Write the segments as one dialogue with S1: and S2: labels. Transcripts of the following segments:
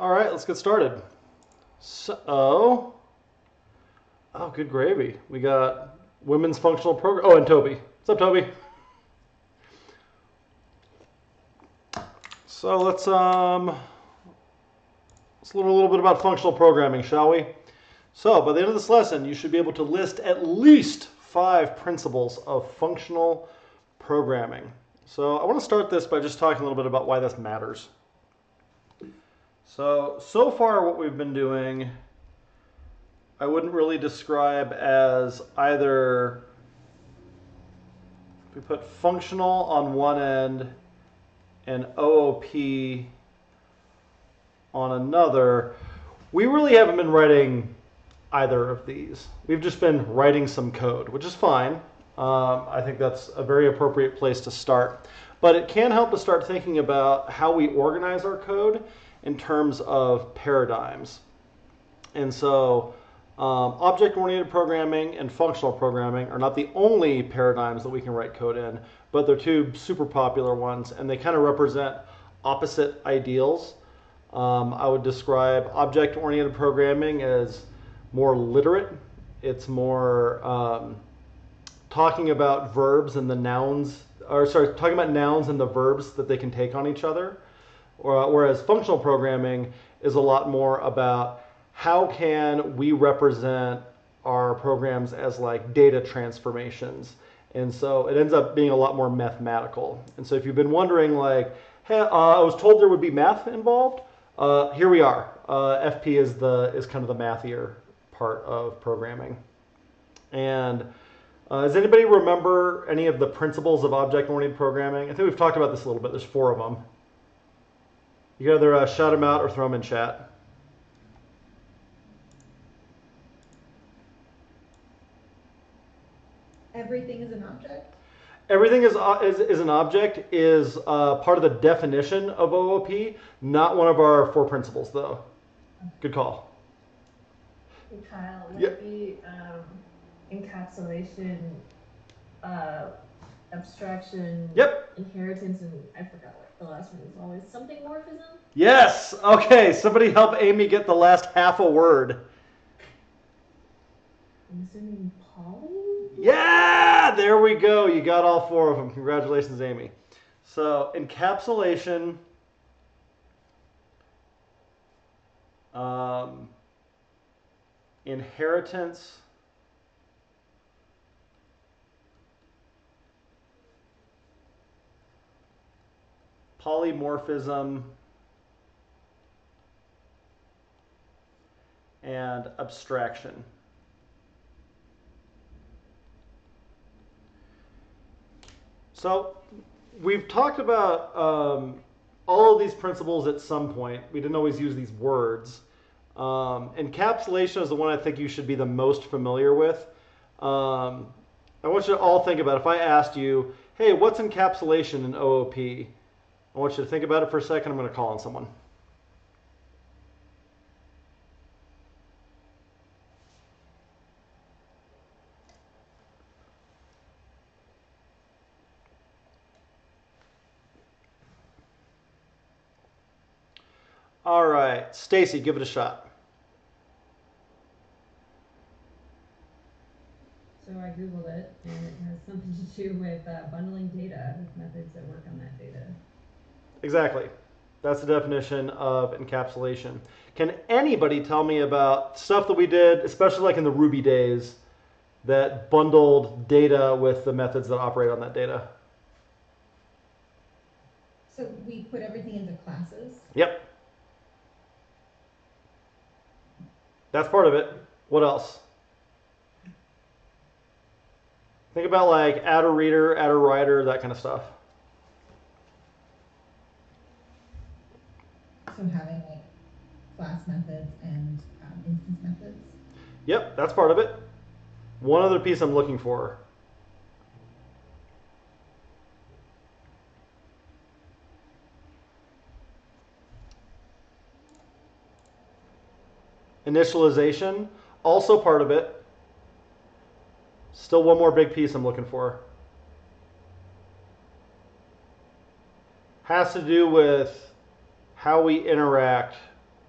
S1: All right, let's get started. So, oh, good gravy. We got women's functional program. Oh, and Toby. What's up, Toby? So let's learn a little bit about functional programming, shall we? So by the end of this lesson, you should be able to list at least 5 principles of functional programming. So I want to start this by just talking a little bit about why this matters. So far what we've been doing, I wouldn't really describe as either, we put functional on one end and OOP on another. We really haven't been writing either of these. We've just been writing some code, which is fine. I think that's a very appropriate place to start. But it can help us start thinking about how we organize our code in terms of paradigms. And so object-oriented programming and functional programming are not the only paradigms that we can write code in, but they're 2 super popular ones, and they kind of represent opposite ideals. I would describe object-oriented programming as more literate. It's more talking about verbs and the nouns, or sorry, talking about nouns and the verbs that they can take on each other. Whereas functional programming is a lot more about how can we represent our programs as like data transformations. And so it ends up being a lot more mathematical. And so if you've been wondering like, hey, I was told there would be math involved, here we are. FP is kind of the mathier part of programming. And does anybody remember any of the principles of object-oriented programming? I think we've talked about this a little bit. There's 4 of them. You can either shout them out or throw them in chat.
S2: Everything is an object?
S1: Everything is an object is part of the definition of OOP, not one of our 4 principles, though. Good call.
S3: Hey, Kyle, would it be encapsulation, abstraction,
S1: Yep.
S3: inheritance, and I forgot what the last one was always. Something morphism?
S1: Yes. Okay. Somebody help Amy get the last half a word.
S3: I'm assuming poly?
S1: Yeah. There we go. You got all 4 of them. Congratulations, Amy. So encapsulation. Inheritance. Polymorphism, and abstraction. So we've talked about all of these principles at some point. We didn't always use these words. Encapsulation is the one I think you should be the most familiar with. I want you to all think about, if I asked you, hey, what's encapsulation in OOP? I want you to think about it for a second. I'm going to call on someone. All right, Stacy, give it a shot.
S4: So I Googled it, and it has something to do with bundling data with methods that work on that data.
S1: Exactly. That's the definition of encapsulation. Can anybody tell me about stuff that we did, especially like in the Ruby days, that bundled data with the methods that operate on that data?
S2: So we put everything into classes?
S1: Yep. That's part of it. What else? Think about like add a reader, add a writer, that kind of stuff.
S2: So having like class methods and instance methods?
S1: Yep, that's part of it. One other piece I'm looking for. Initialization, also part of it. Still one more big piece I'm looking for. Has to do with how we interact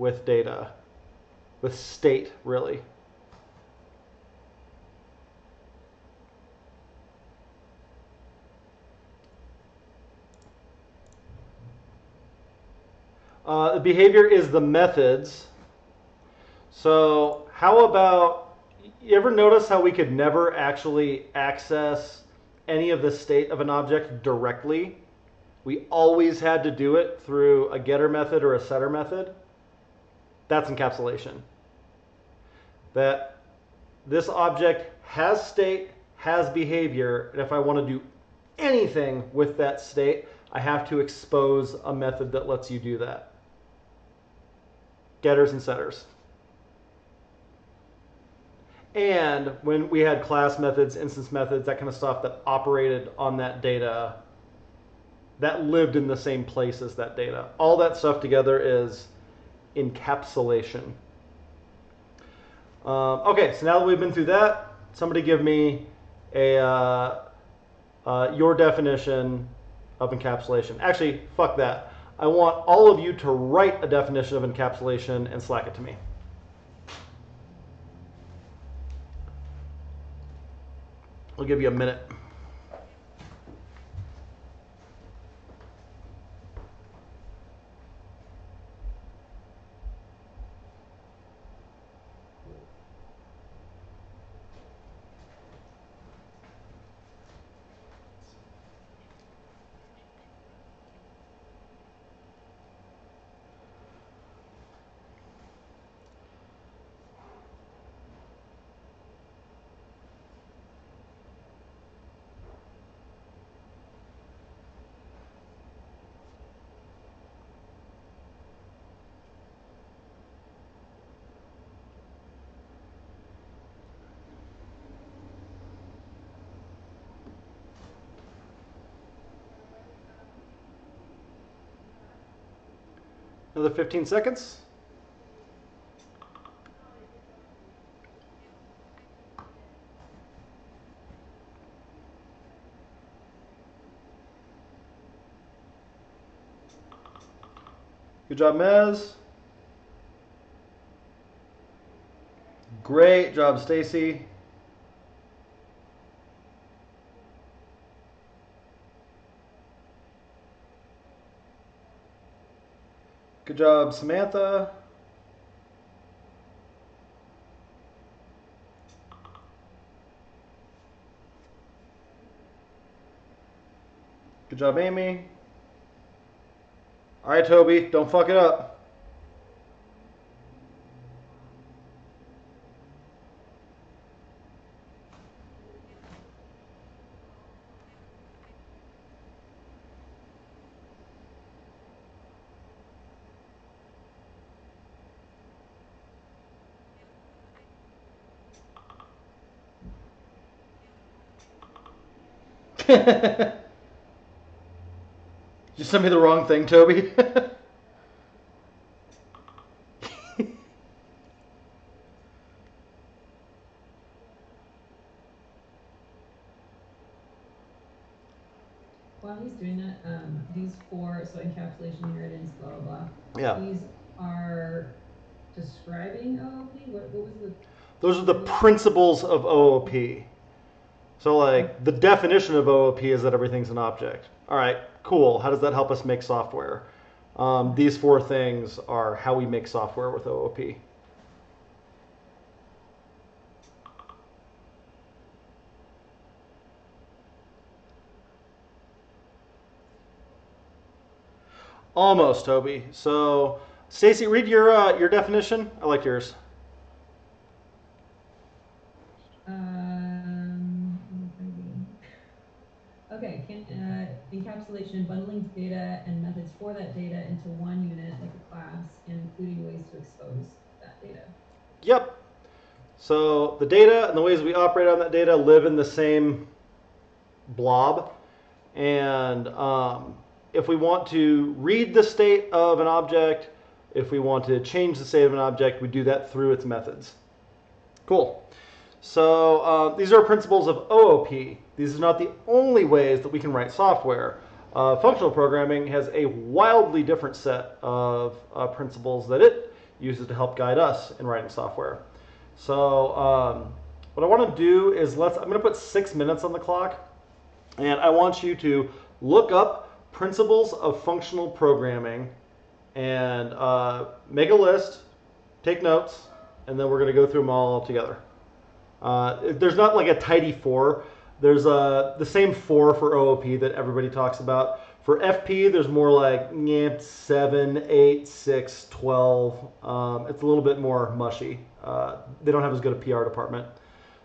S1: with data, with state, really. The behavior is the methods. So how about, you ever notice how we could never actually access any of the state of an object directly? We always had to do it through a getter method or a setter method. That's encapsulation. That this object has state, has behavior, and if I want to do anything with that state, I have to expose a method that lets you do that. Getters and setters. And when we had class methods, instance methods, that kind of stuff that operated on that data, that lived in the same place as that data. All that stuff together is encapsulation. Okay, so now that we've been through that, somebody give me a your definition of encapsulation. Actually, fuck that. I want all of you to write a definition of encapsulation and Slack it to me. I'll give you a minute. Another 15 seconds. Good job, Mez. Great job, Stacy. Good job, Samantha. Good job, Amy. All right, Toby, don't fuck it up. You sent me the wrong thing, Toby.
S4: While he's doing that, these four, so encapsulation, inheritance, blah, blah, blah.
S1: Yeah.
S4: These are describing OOP? What was the...
S1: Those are the principles of OOP. So like the definition of OOP is that everything's an object. All right, cool. How does that help us make software? These four things are how we make software with OOP. Almost, Toby. So, Stacy, read your definition. I like yours.
S4: Okay, encapsulation, bundling data and methods for that data into one unit, like a class, and including ways to expose that data.
S1: Yep. So the data and the ways we operate on that data live in the same blob. And if we want to read the state of an object, if we want to change the state of an object, we do that through its methods. Cool. So these are principles of OOP. These are not the only ways that we can write software. Functional programming has a wildly different set of principles that it uses to help guide us in writing software. So what I want to do is I'm going to put 6 minutes on the clock, and I want you to look up principles of functional programming and make a list, take notes, and then we're going to go through them all together. There's not like a tidy 4. There's the same 4 for OOP that everybody talks about. For FP, there's more like 7, 8, 6, 12. It's a little bit more mushy. They don't have as good a PR department.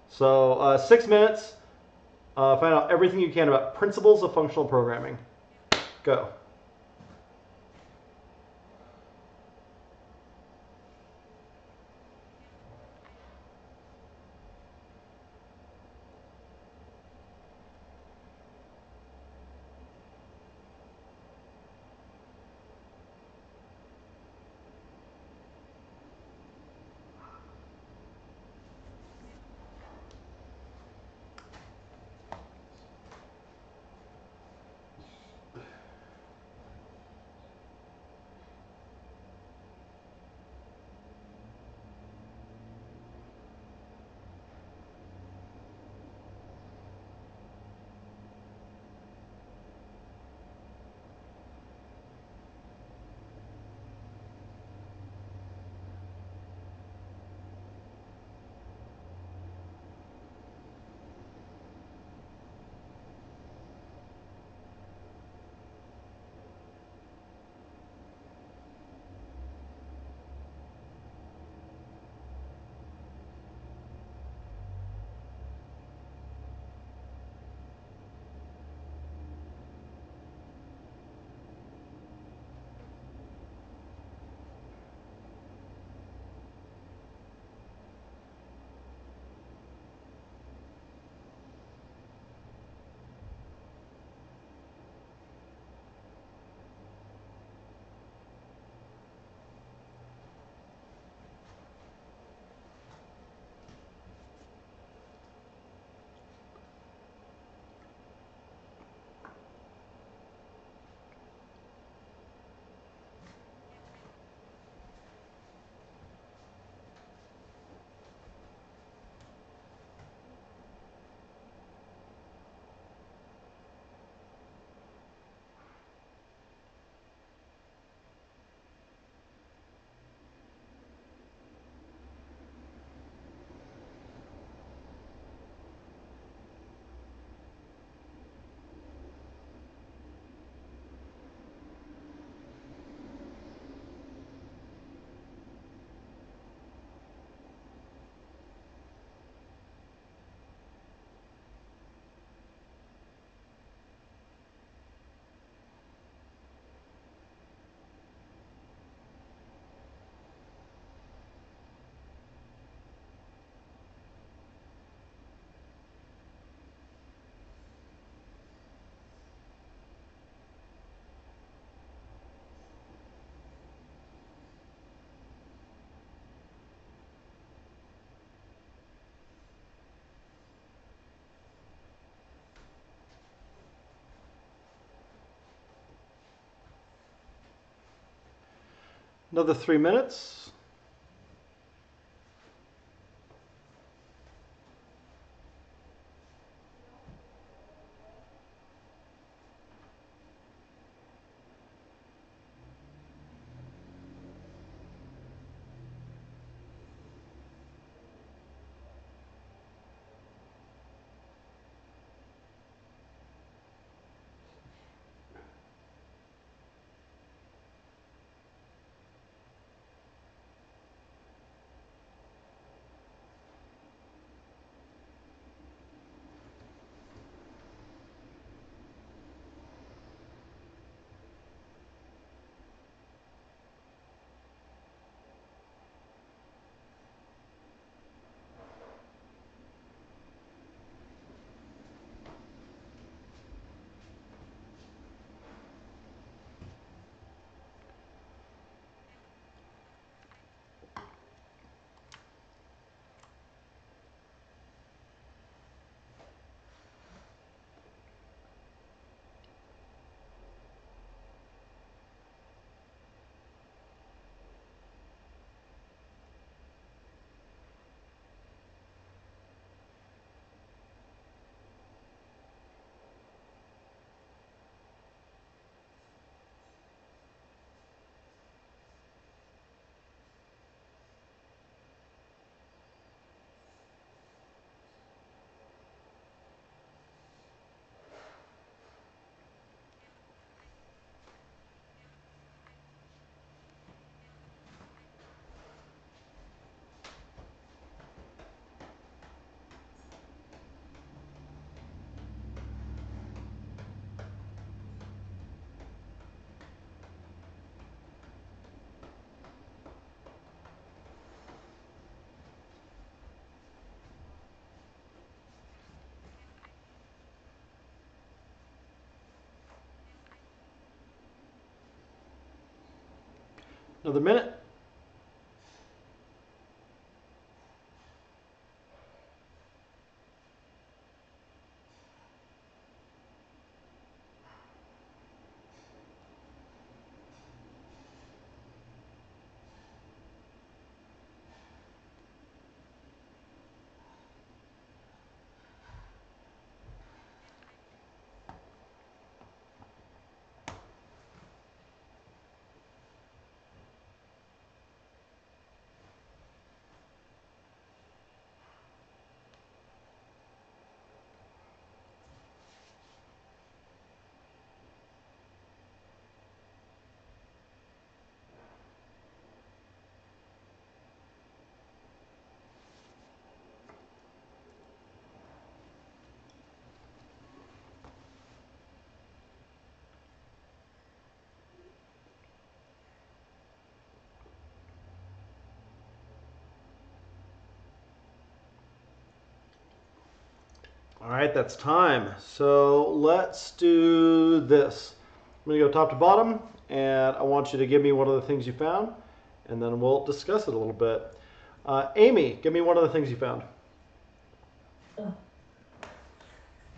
S1: So 6 minutes. Find out everything you can about principles of functional programming. Go. Another 3 minutes. Another minute. All right, that's time. So let's do this. I'm going to go top to bottom, and I want you to give me one of the things you found, and then we'll discuss it a little bit. Amy, give me one of the things you found.
S3: Ugh.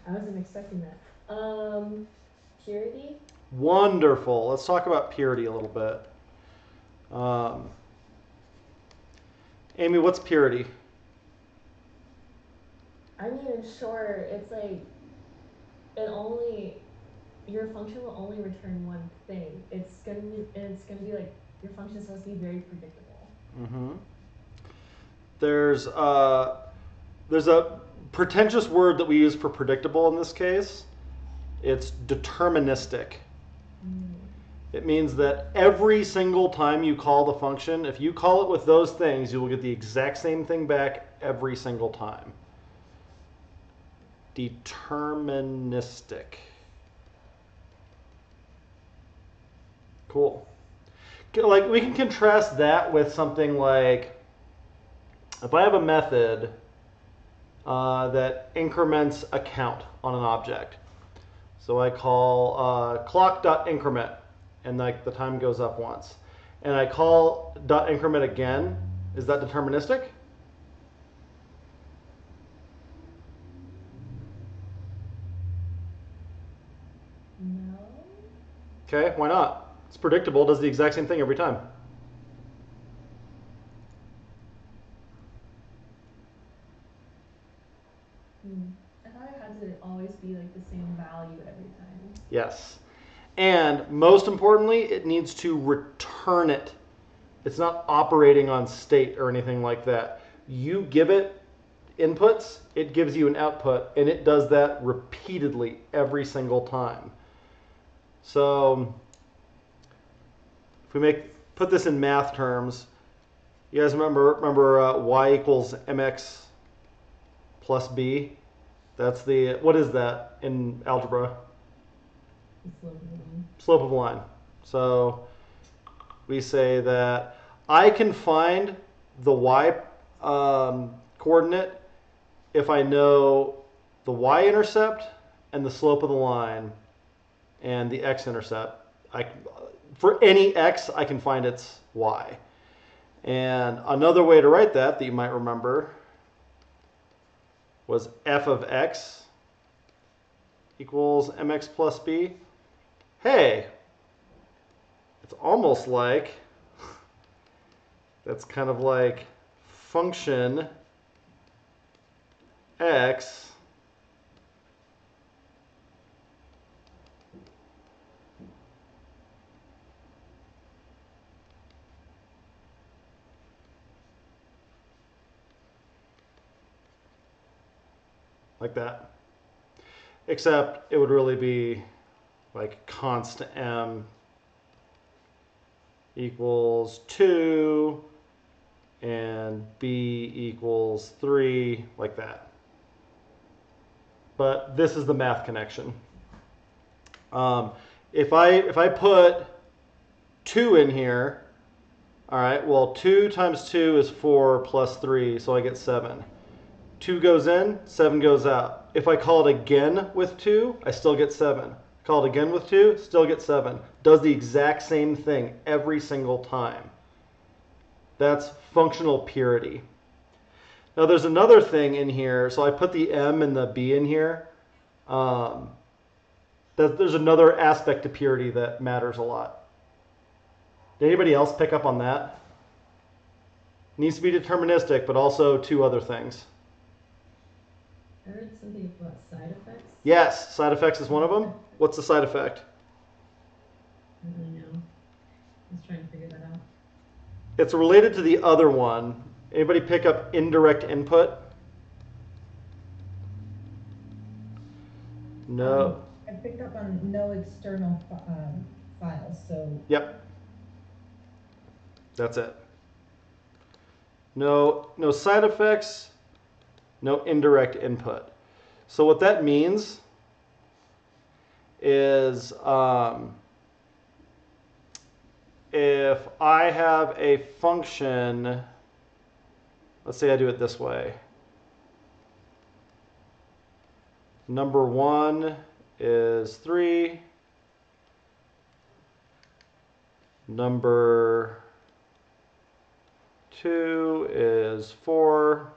S3: I wasn't expecting that. Purity?
S1: Wonderful. Let's talk about purity a little bit. Amy, what's purity?
S3: I'm not even sure. It's like your function will only return one thing. It's gonna be like your function is supposed to be very predictable.
S1: Mm-hmm. There's a pretentious word that we use for predictable in this case. It's deterministic. It means that every single time you call the function, if you call it with those things, you will get the exact same thing back every single time. Deterministic. Cool. Like, we can contrast that with something like, if I have a method that increments a count on an object. So I call clock.increment, and like the time goes up once. And I call .increment again. Is that deterministic?
S3: No.
S1: Okay, why not? It's predictable. It does the exact same thing every time.
S3: I thought it had to always be like the same value every time.
S1: Yes. And most importantly, it needs to return it. It's not operating on state or anything like that. You give it inputs, it gives you an output, and it does that repeatedly every single time. So if we put this in math terms, you guys remember y equals mx plus b? That's what is that in algebra? Slope of a line. So we say that I can find the y coordinate if I know the y-intercept and the slope of the line and the x-intercept. For any x, I can find its y. And another way to write that you might remember was f of x equals mx plus b. Hey, it's almost like, that's kind of like function x like that. Except it would really be like const m equals 2 and b equals 3, like that. But this is the math connection. If I put 2 in here, all right, well, 2 times 2 is 4 plus 3, so I get 7. 2 goes in, 7 goes out. If I call it again with 2, I still get 7. Call it again with 2, still get 7. Does the exact same thing every single time. That's functional purity. Now there's another thing in here. So I put the M and the B in here. There's another aspect to purity that matters a lot. Did anybody else pick up on that? Needs to be deterministic, but also two other things.
S4: I heard something about side effects.
S1: Yes, side effects is one of them. What's the side effect?
S4: I don't really know. I was trying to figure that out.
S1: It's related to the other one. Anybody pick up indirect input? No.
S2: I picked up on no external files, so.
S1: Yep. That's it. No side effects, no indirect input. So what that means is if I have a function, let's say I do it this way. Number 1 is 3. Number 2 is 4.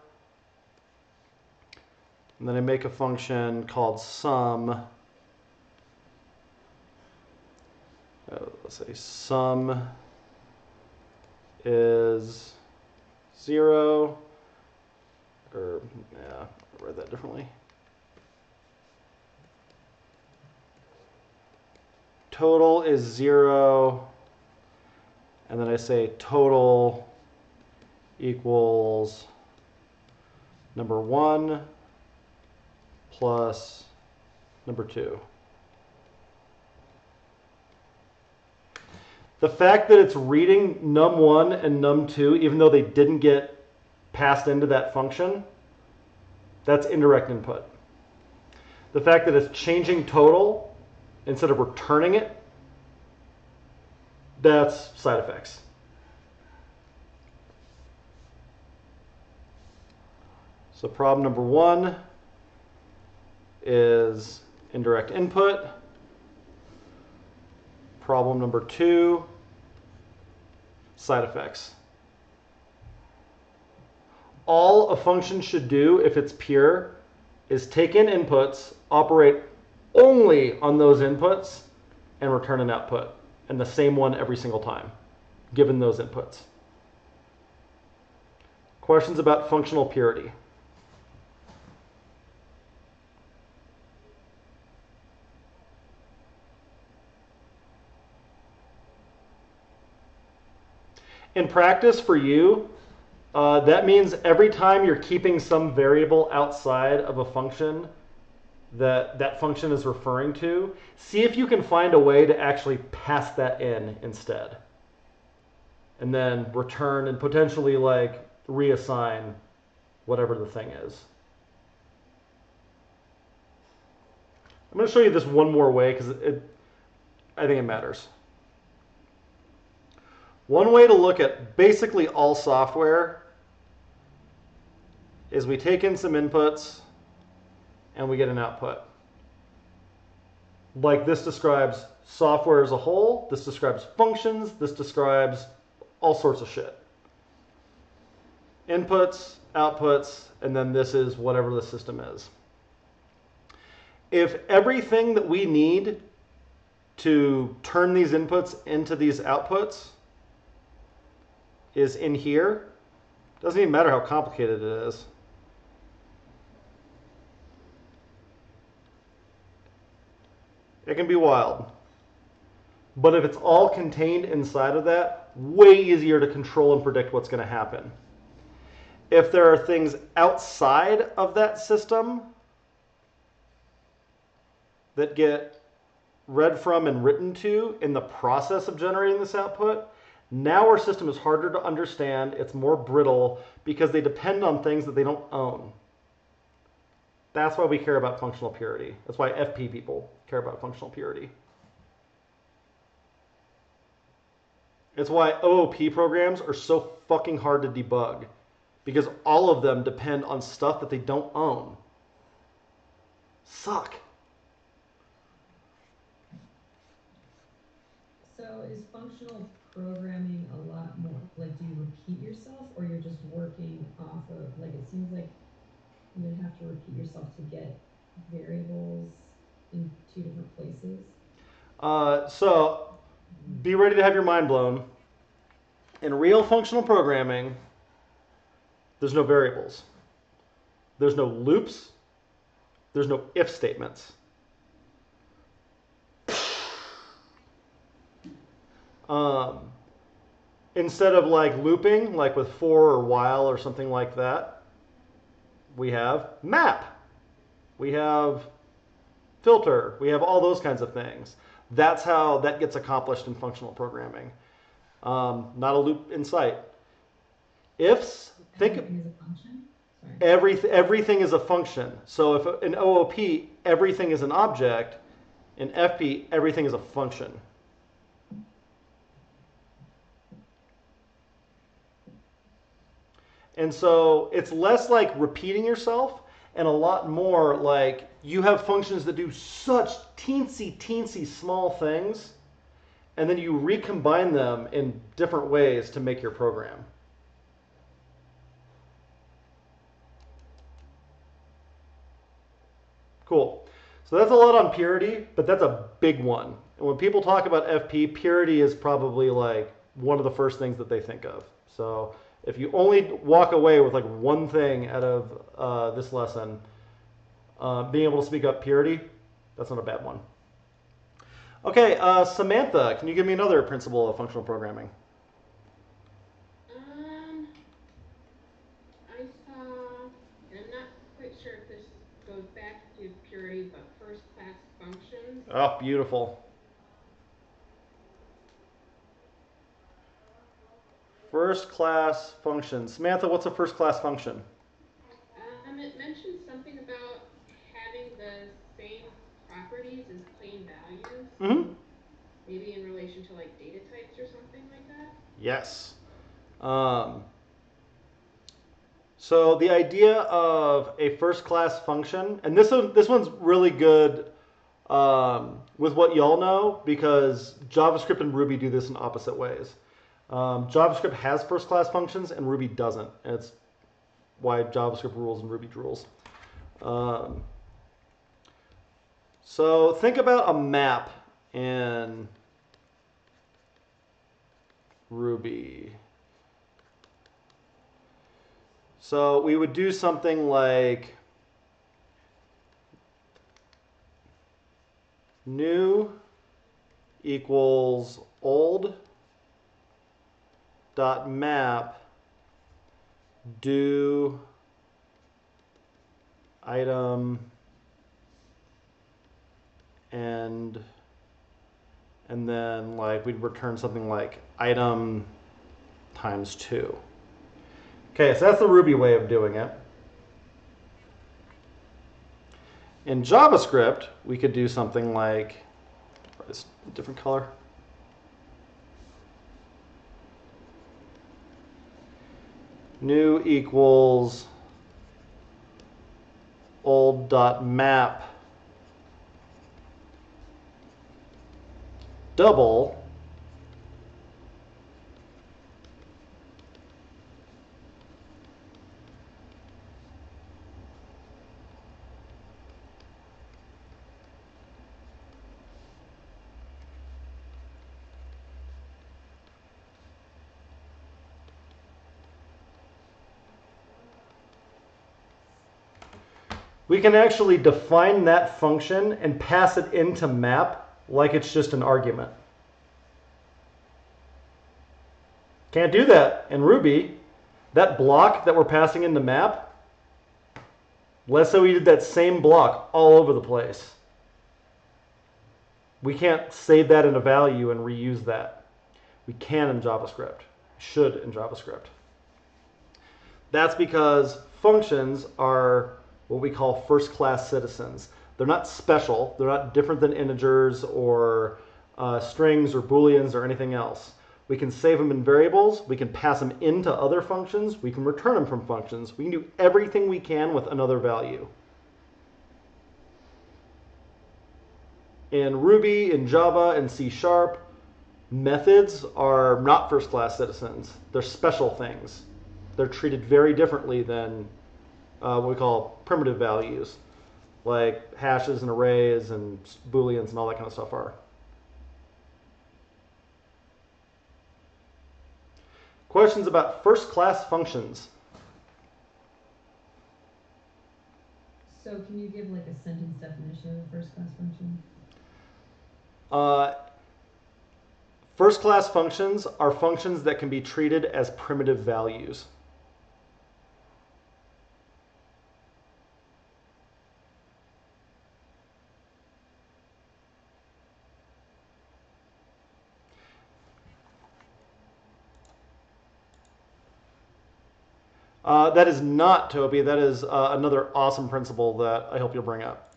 S1: And then I make a function called sum. Let's say sum is 0. Or, yeah, I read that differently. Total is 0. And then I say total equals number 1 plus number 2. The fact that it's reading num1 and num2, even though they didn't get passed into that function, that's indirect input. The fact that it's changing total instead of returning it, that's side effects. So problem number 1 is indirect input. Problem number 2, side effects. All a function should do, if it's pure, is take in inputs, operate only on those inputs, and return an output. And the same one every single time, given those inputs. Questions about functional purity? In practice for you, that means every time you're keeping some variable outside of a function that function is referring to, see if you can find a way to actually pass that in instead. And then return and potentially like reassign whatever the thing is. I'm going to show you this one more way because I think it matters. One way to look at basically all software is we take in some inputs and we get an output. Like this describes software as a whole, this describes functions, this describes all sorts of shit. Inputs, outputs, and then this is whatever the system is. If everything that we need to turn these inputs into these outputs is in here, doesn't even matter how complicated it is. It can be wild. But if it's all contained inside of that, way easier to control and predict what's going to happen. If there are things outside of that system that get read from and written to in the process of generating this output, now our system is harder to understand, it's more brittle, because they depend on things that they don't own. That's why we care about functional purity. That's why FP people care about functional purity. It's why OOP programs are so fucking hard to debug, because all of them depend on stuff that they don't own. Suck.
S4: So is functional programming a lot more, like do you repeat repeat yourself, or you're just working off of, like, it seems like you would have to repeat yourself to get variables in two different places.
S1: So be ready to have your mind blown. In real functional programming, there's no variables. There's no loops. There's no if statements. Instead of like looping, like with for or while or something like that, we have map. We have filter. We have all those kinds of things. That's how that gets accomplished in functional programming. Not a loop in sight. Ifs, think
S4: Everything is a function? Sorry.
S1: everything is a function. So if in OOP, everything is an object, in FP, everything is a function. And so it's less like repeating yourself and a lot more like you have functions that do such teensy small things, and then you recombine them in different ways to make your program. Cool. So that's a lot on purity, but that's a big one. And when people talk about FP, purity is probably like one of the first things that they think of. So if you only walk away with like one thing out of this lesson, being able to speak up purity, that's not a bad one. Okay, Samantha, can you give me another principle of functional programming?
S5: I saw, and I'm not quite sure if this goes back to purity, but first class functions.
S1: Oh, beautiful. First class functions. Samantha, what's a first class function?
S5: It mentioned something about having the same properties as plain values.
S1: Mm-hmm.
S5: Maybe in relation to like data types or something like that?
S1: Yes. So the idea of a first class function, and this one's really good with what y'all know, because JavaScript and Ruby do this in opposite ways. JavaScript has first class functions and Ruby doesn't. And it's why JavaScript rules and Ruby drools. So think about a map in Ruby. So we would do something like new equals old dot map do item and then like we'd return something like item times 2. Okay, so that's the Ruby way of doing it. In JavaScript, we could do something like, this different color. New equals old dot map double we can actually define that function and pass it into map like it's just an argument. Can't do that in Ruby. That block that we're passing into map, let's say we did that same block all over the place. We can't save that in a value and reuse that. We can in JavaScript. Should in JavaScript. That's because functions are what we call first-class citizens. They're not special. They're not different than integers or strings or booleans or anything else. We can save them in variables. We can pass them into other functions. We can return them from functions. We can do everything we can with another value. In Ruby, in Java, in C#, Methods are not first-class citizens. They're special things. They're treated very differently than what we call primitive values, like hashes and arrays and booleans and all that kind of stuff are. Questions about first-class functions?
S4: So can you give like a sentence definition of a first-class function?
S1: First-class functions are functions that can be treated as primitive values. That is not Toby. That is another awesome principle that I hope you'll bring up.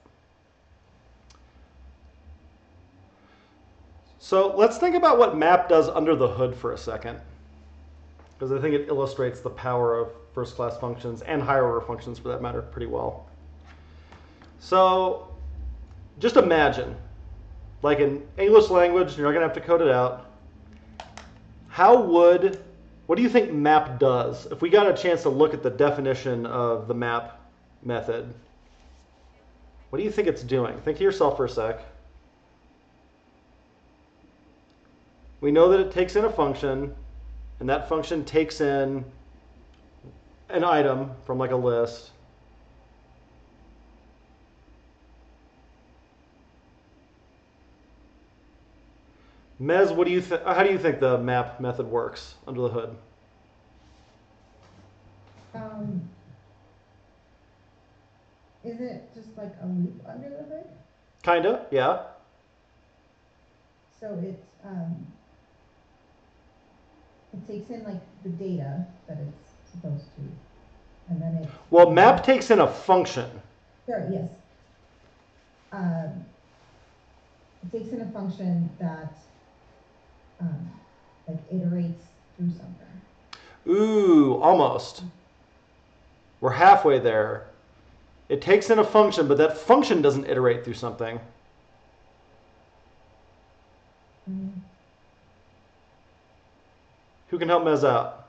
S1: So let's think about what map does under the hood for a second, because I think it illustrates the power of first-class functions and higher-order functions for that matter pretty well. So just imagine, like in English language, you're not going to have to code it out. What do you think map does? If we got a chance to look at the definition of the map method, what do you think it's doing? Think to yourself for a sec. We know that it takes in a function, and that function takes in an item from like a list. Mez, how do you think the map method works under the hood?
S2: Is it just like a loop under the hood?
S1: Kinda, yeah.
S2: So it takes in like the data that it's supposed to, and then it.
S1: Well, map takes in a function.
S2: Sure. Yes. It takes in a function that like iterates through something.
S1: Ooh, almost. We're halfway there. It takes in a function, but that function doesn't iterate through something.
S2: Mm-hmm.
S1: Who can help Mez out?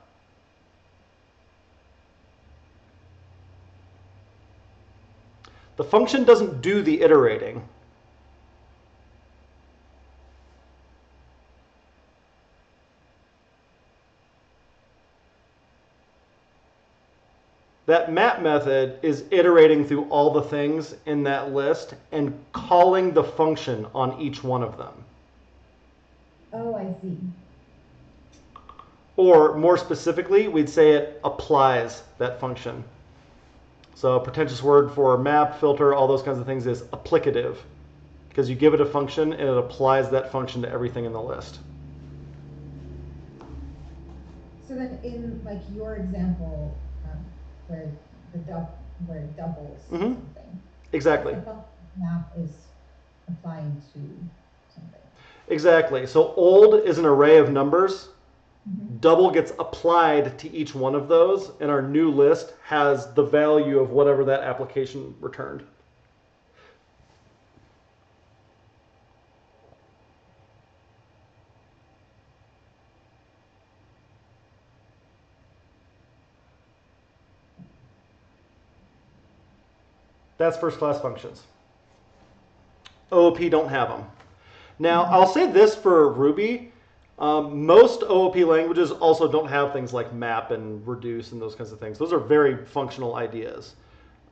S1: The function doesn't do the iterating. That map method is iterating through all the things in that list and calling the function on each one of them.
S2: Oh, I see.
S1: Or more specifically, we'd say it applies that function. So a pretentious word for map, filter, all those kinds of things is applicative, because you give it a function and it applies that function to everything in the list.
S2: So then in like your example, where it doubles something.
S1: Exactly.
S2: The map is applying to something.
S1: Exactly. So old is an array of numbers. Double gets applied to each one of those, and our new list has the value of whatever that application returned. That's first-class functions. OOP don't have them. Now, I'll say this for Ruby. Most OOP languages also don't have things like map and reduce and those kinds of things. Those are very functional ideas.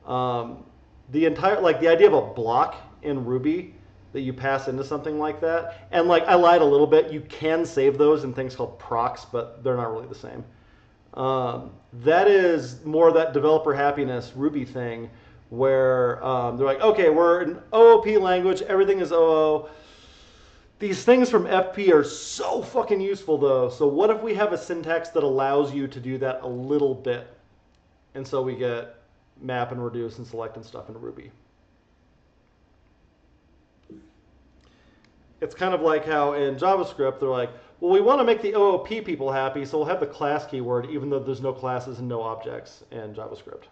S1: The idea of a block in Ruby that you pass into something like that, and like I lied a little bit, you can save those in things called procs, but they're not really the same. That is more that developer happiness Ruby thing where they're like, okay, we're an OOP language, everything is OO. These things from FP are so fucking useful though. So what if we have a syntax that allows you to do that a little bit? And so we get map and reduce and select and stuff in Ruby. It's kind of like how in JavaScript they're like, well, we want to make the OOP people happy, so we'll have the class keyword even though there's no classes and no objects in JavaScript.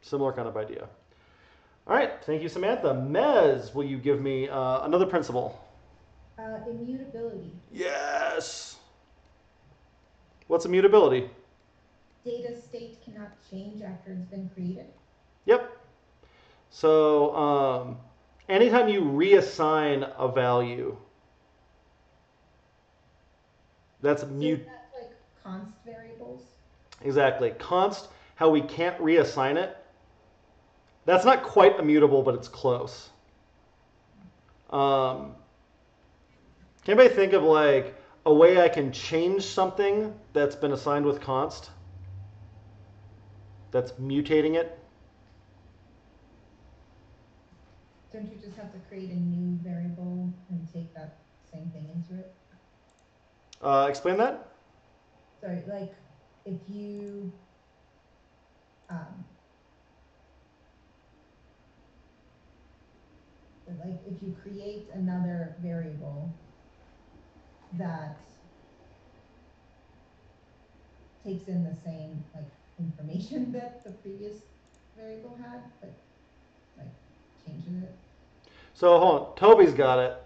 S1: Similar kind of idea. All right, thank you, Samantha. Mez, will you give me another principle?
S2: Immutability.
S1: Yes. What's immutability?
S2: Data state cannot change after it's been created.
S1: Yep. So anytime you reassign a value, that's
S2: So
S1: mute.
S2: that's like const variables.
S1: Exactly. Const, how we can't reassign it. That's not quite immutable, but it's close. Can anybody think of like a way I can change something that's been assigned with const? That's mutating it?
S2: Don't you just have to create a new variable and take that same thing into it?
S1: Explain that?
S2: Sorry, like if you like if you create another variable that takes in the same like information that the previous variable had, but like changes it.
S1: So hold on, Toby's got it.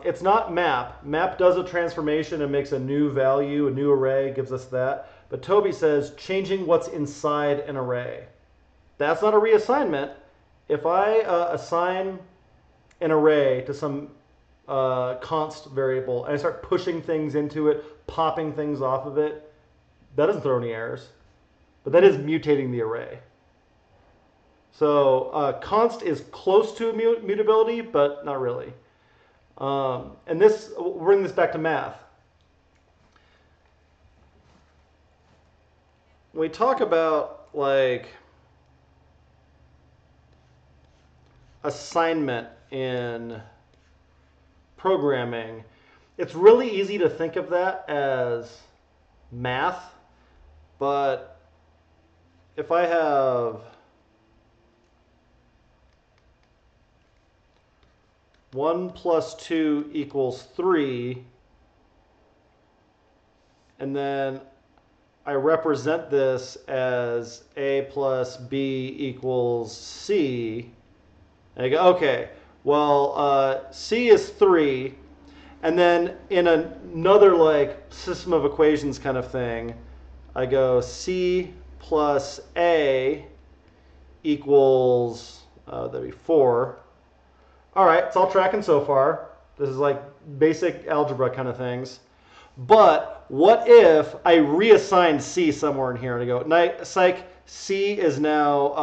S1: It's not map. Map does a transformation and makes a new value, a new array, gives us that. But Toby says changing what's inside an array. That's not a reassignment. If I assign an array to some const variable and I start pushing things into it, popping things off of it, that doesn't throw any errors. But that is mutating the array. So const is close to mutability, but not really. And this, we'll bring this back to math. When we talk about like assignment in programming, it's really easy to think of that as math, but if I have 1 plus 2 equals 3, and then I represent this as A plus B equals C, and I go, okay, well, C is 3, and then in another like system of equations kind of thing, I go C plus A equals, that'd be 4. All right, it's all tracking so far. This is like basic algebra kind of things. But what if I reassign C somewhere in here and I go, psych, C is now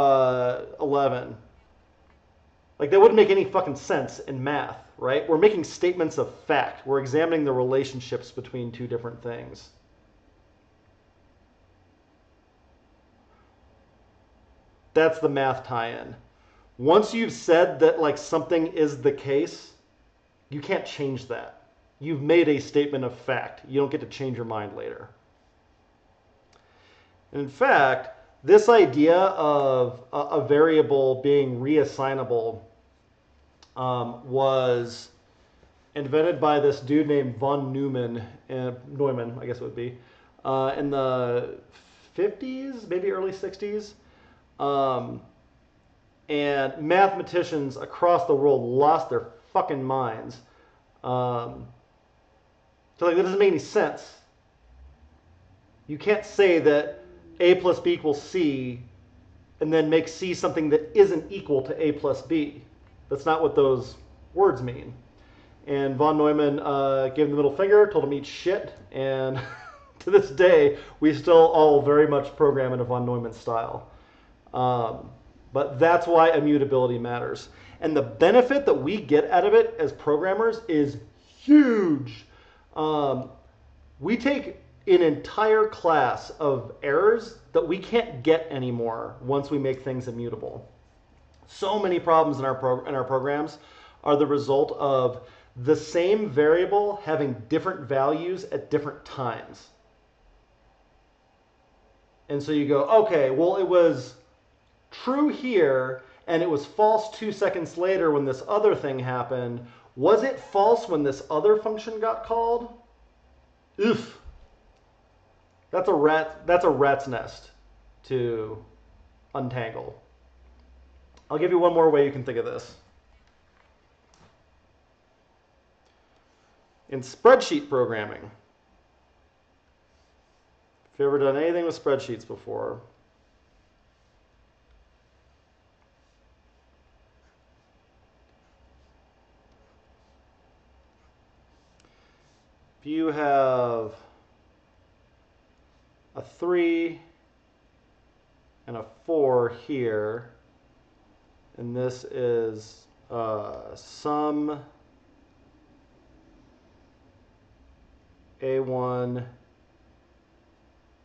S1: 11. Like that wouldn't make any fucking sense in math, right? We're making statements of fact. We're examining the relationships between two different things. That's the math tie-in. Once you've said that like something is the case, you can't change that. You've made a statement of fact. You don't get to change your mind later. And in fact, this idea of a variable being reassignable was invented by this dude named von Neumann, I guess it would be, in the 50s, maybe early 60s. And mathematicians across the world lost their fucking minds. So like that doesn't make any sense. You can't say that A plus B equals C and then make C something that isn't equal to A plus B. That's not what those words mean. And von Neumann gave him the middle finger, told him eat shit, and to this day, we still all very much program in a von Neumann style. But that's why immutability matters. And the benefit that we get out of it as programmers is huge. We take an entire class of errors that we can't get anymore once we make things immutable. So many problems in our programs are the result of the same variable having different values at different times. And so you go, okay, well, it was true here, and it was false 2 seconds later when this other thing happened. Was it false when this other function got called? Oof. That's a rat's nest to untangle. I'll give you one more way you can think of this. in spreadsheet programming. If you've ever done anything with spreadsheets before, if you have a 3 and a 4 here, and this is sum A1,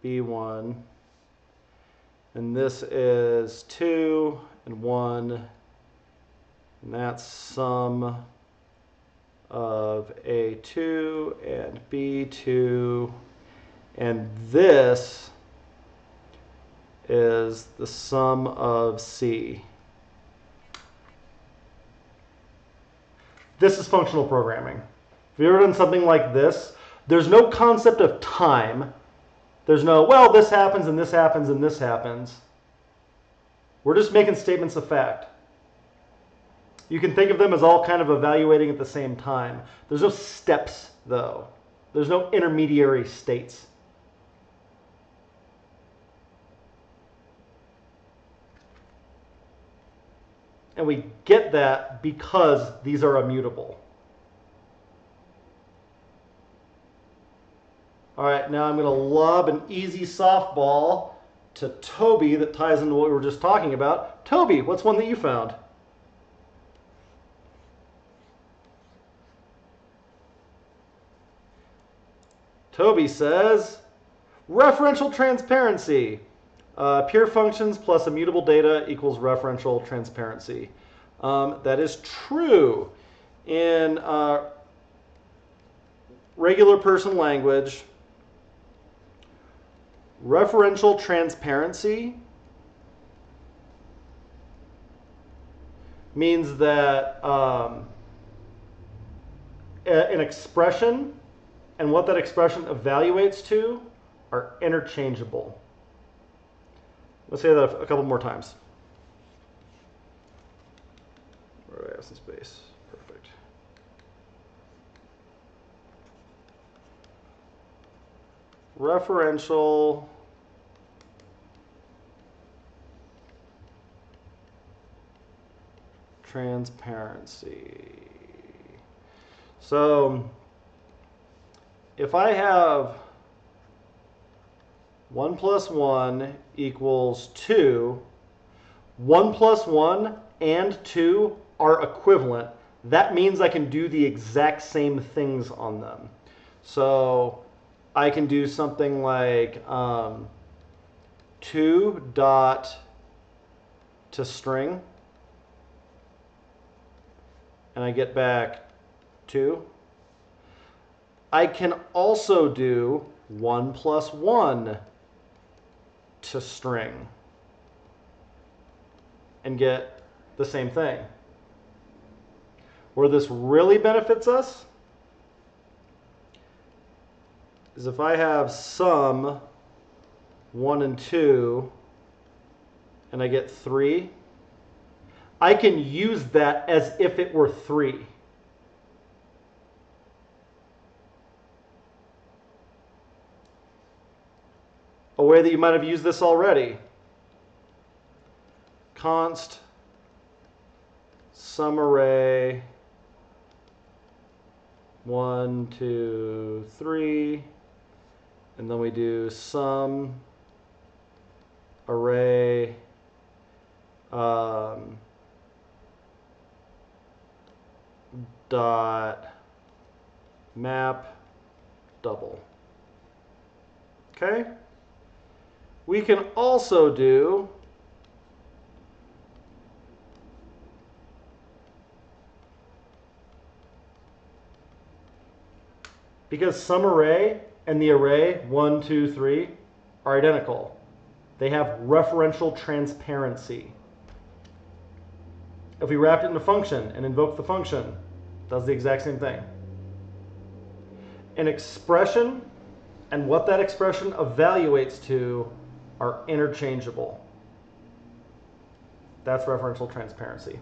S1: B1, and this is 2 and 1, and that's sum of A2 and B2, and this is the sum of C. This is functional programming. If you've ever done something like this, there's no concept of time. There's no, well, this happens and this happens and this happens. We're just making statements of fact. You can think of them as all kind of evaluating at the same time. There's no steps, though. There's no intermediary states. And we get that because these are immutable. All right, now I'm going to lob an easy softball to Toby that ties into what we were just talking about. Toby, what's one that you found? Toby says, referential transparency. Pure functions plus immutable data equals referential transparency. That is true. In regular person language, referential transparency means that an expression and what that expression evaluates to are interchangeable. Let's say that a couple more times. Where do I have some space? Perfect. Referential transparency. So if I have 1 plus 1 equals 2, 1 plus 1 and 2 are equivalent. That means I can do the exact same things on them. So I can do something like 2 dot to string, and I get back 2. I can also do 1 plus 1 to string and get the same thing. Where this really benefits us is if I have sum 1 and 2 and I get 3, I can use that as if it were 3. A way that you might have used this already. Const sum array 1, 2, 3, and then we do sum array dot map double. Okay? We can also do because sum array and the array 1, 2, 3 are identical. They have referential transparency. If we wrapped it in a function and invoked the function, it does the exact same thing. An expression and what that expression evaluates to are interchangeable. That's referential transparency.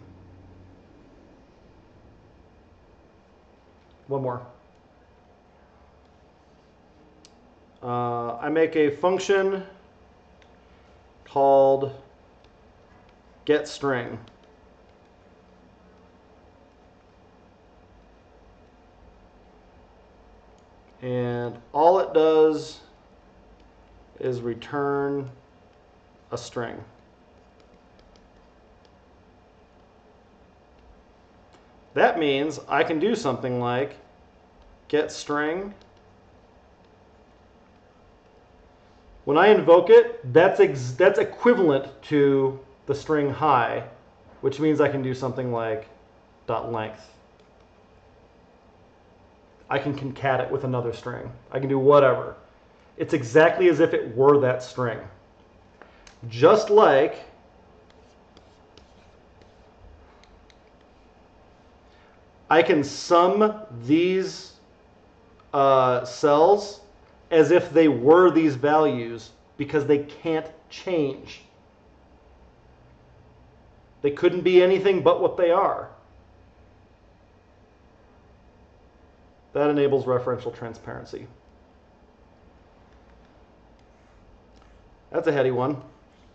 S1: One more. I make a function called getString. And all it does is return a string. That means I can do something like getString. When I invoke it, that's equivalent to the string hi, which means I can do something like .length. I can concat it with another string. I can do whatever. It's exactly as if it were that string. Just like I can sum these cells as if they were these values because they can't change. They couldn't be anything but what they are. That enables referential transparency. That's a heady one.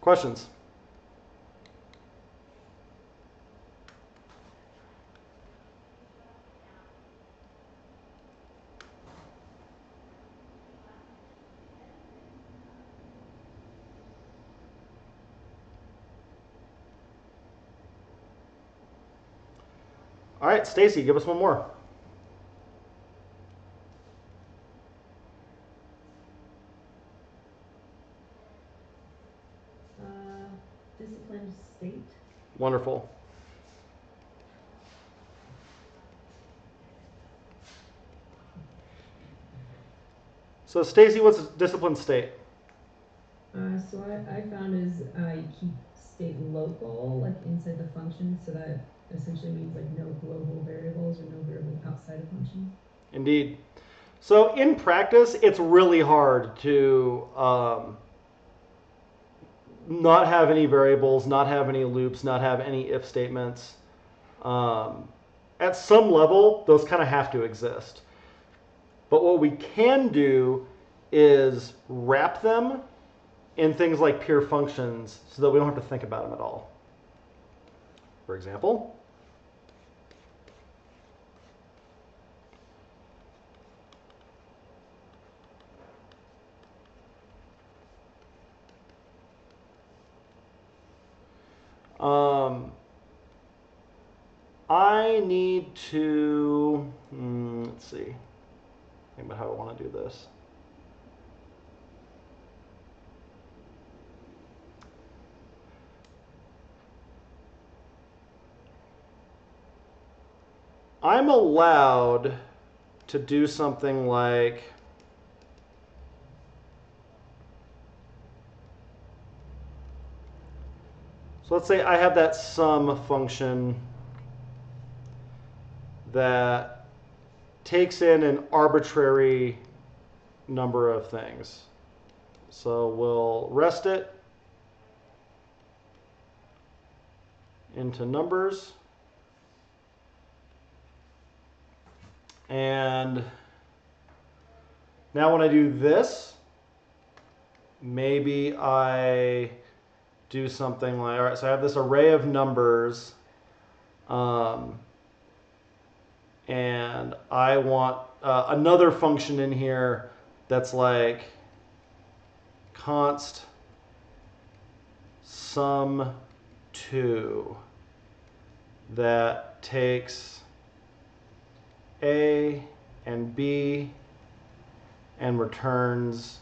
S1: Questions? All right, Stacy, give us one more.
S4: Disciplined state.
S1: Wonderful. So Stacy, what's a disciplined state?
S4: So what I found is you keep state local, like inside the function, so that essentially means like no global variables or no variables outside of functions.
S1: Indeed. So in practice, it's really hard to not have any variables, not have any loops, not have any if statements. At some level, those kind of have to exist. But what we can do is wrap them in things like pure functions so that we don't have to think about them at all. For example, I need to, let's see, think about how I want to do this. I'm allowed to do something like so let's say I have that sum function that takes in an arbitrary number of things. So we'll rest it into numbers. And now when I do this, maybe I do something like, all right, so I have this array of numbers, and I want another function in here that's like const sum2 that takes A and B and returns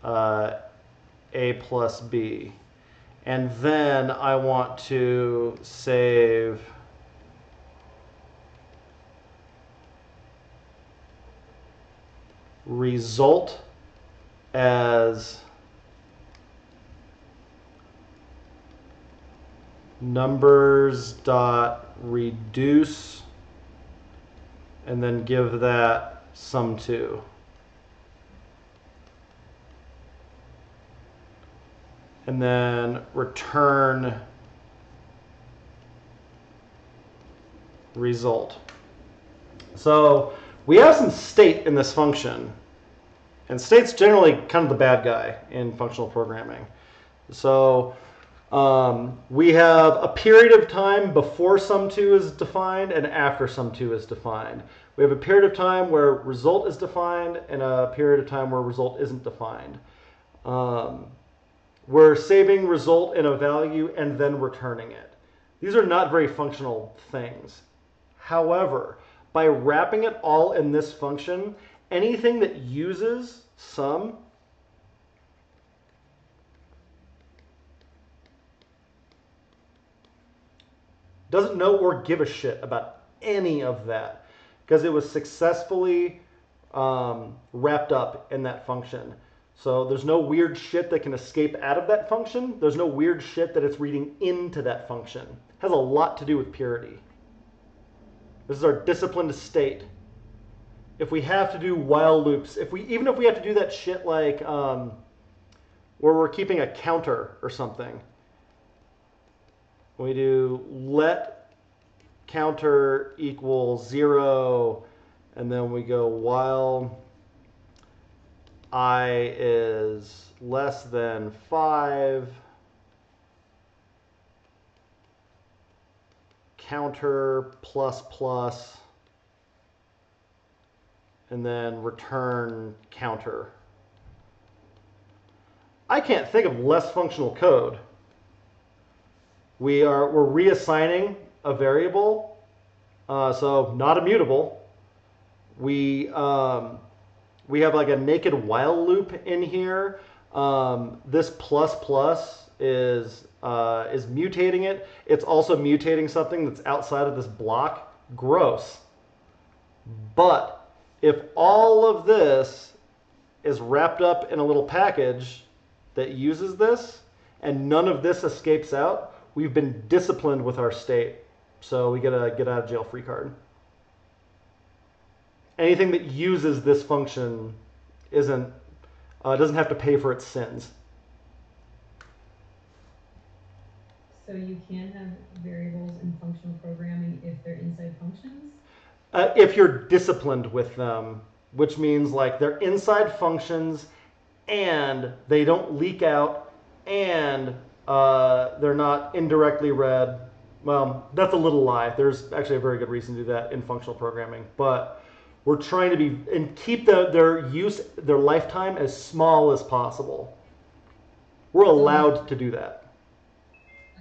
S1: A plus B. And then I want to save result as numbers.reduce and then give that sum2. And then return result. So we have some state in this function. And state's generally kind of the bad guy in functional programming. So we have a period of time before sum2 is defined and after sum2 is defined. We have a period of time where result is defined and a period of time where result isn't defined. We're saving result in a value and then returning it. These are not very functional things. However, by wrapping it all in this function, anything that uses sum doesn't know or give a shit about any of that because it was successfully wrapped up in that function. So there's no weird shit that can escape out of that function. There's no weird shit that it's reading into that function. It has a lot to do with purity. This is our disciplined state. If we have to do while loops, even if we have to do that shit like where we're keeping a counter or something, we do let counter equal 0, and then we go while I is less than 5, counter plus plus, and then return counter. I can't think of less functional code. We're reassigning a variable, so not immutable. We have like a naked while loop in here. This plus plus is mutating it. It's also mutating something that's outside of this block. Gross. But if all of this is wrapped up in a little package that uses this, and none of this escapes out, we've been disciplined with our state. So we get a get out of jail free card. Anything that uses this function doesn't have to pay for its sins.
S4: So you can have variables in functional programming if they're inside functions?
S1: If you're disciplined with them, which means like they're inside functions and they don't leak out and they're not indirectly read. Well, that's a little lie. There's actually a very good reason to do that in functional programming, but we're trying to be and keep their lifetime as small as possible. We're allowed to do that.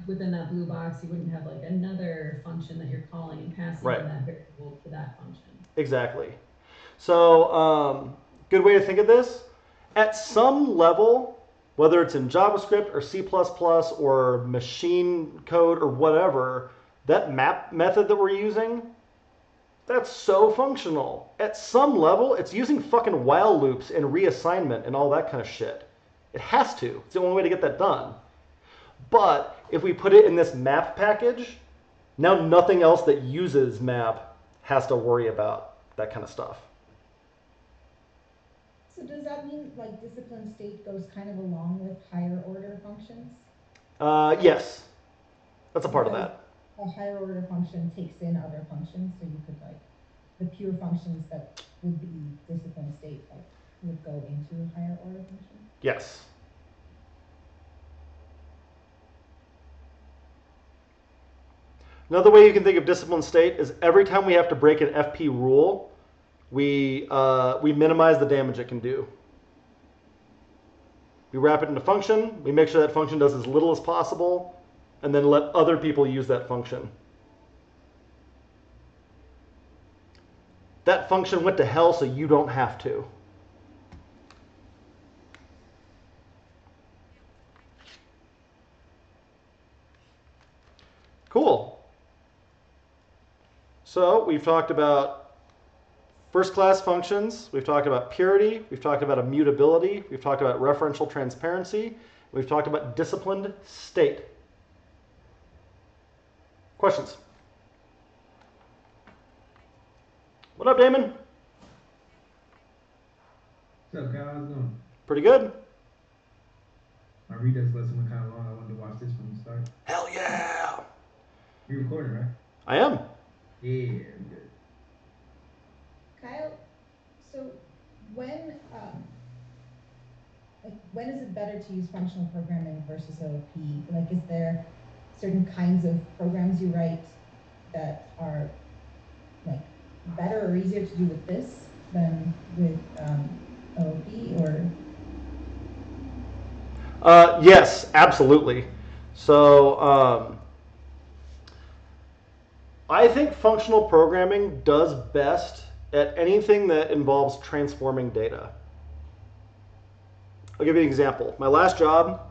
S4: Within that blue box, you wouldn't have like another function that you're calling and passing
S1: Right.
S4: on that variable to that function.
S1: Exactly. So, good way to think of this. At some level, whether it's in JavaScript or C++ or machine code or whatever, that map method that we're using, that's so functional. At some level, it's using fucking while loops and reassignment and all that kind of shit. It has to. It's the only way to get that done. But if we put it in this map package, now nothing else that uses map has to worry about that kind of stuff.
S2: So does that mean like discipline state goes kind of along with higher order functions?
S1: Yes. That's a part of that.
S2: A higher order function takes in other functions, so you could like the pure functions that would be discipline state like would go into a higher order function?
S1: Yes. Another way you can think of discipline state is every time we have to break an FP rule, we minimize the damage it can do. We wrap it in a function, we make sure that function does as little as possible, and then let other people use that function. That function went to hell so you don't have to. Cool. So we've talked about first-class functions, we've talked about purity, we've talked about immutability, we've talked about referential transparency, we've talked about disciplined state. Questions? What up, Damon?
S6: What's up, Kyle? How's it going?
S1: Pretty good.
S6: My readers lesson went kind of long. I wanted to watch this from the start.
S1: Hell yeah!
S6: You recording, right?
S1: I am.
S6: Yeah, I'm good.
S2: Kyle, so when when is it better to use functional programming versus OOP? Like, is there certain kinds of programs you write that are like better or easier to do with this than with OOP, or?
S1: Yes, absolutely. So I think functional programming does best at anything that involves transforming data. I'll give you an example. My last job,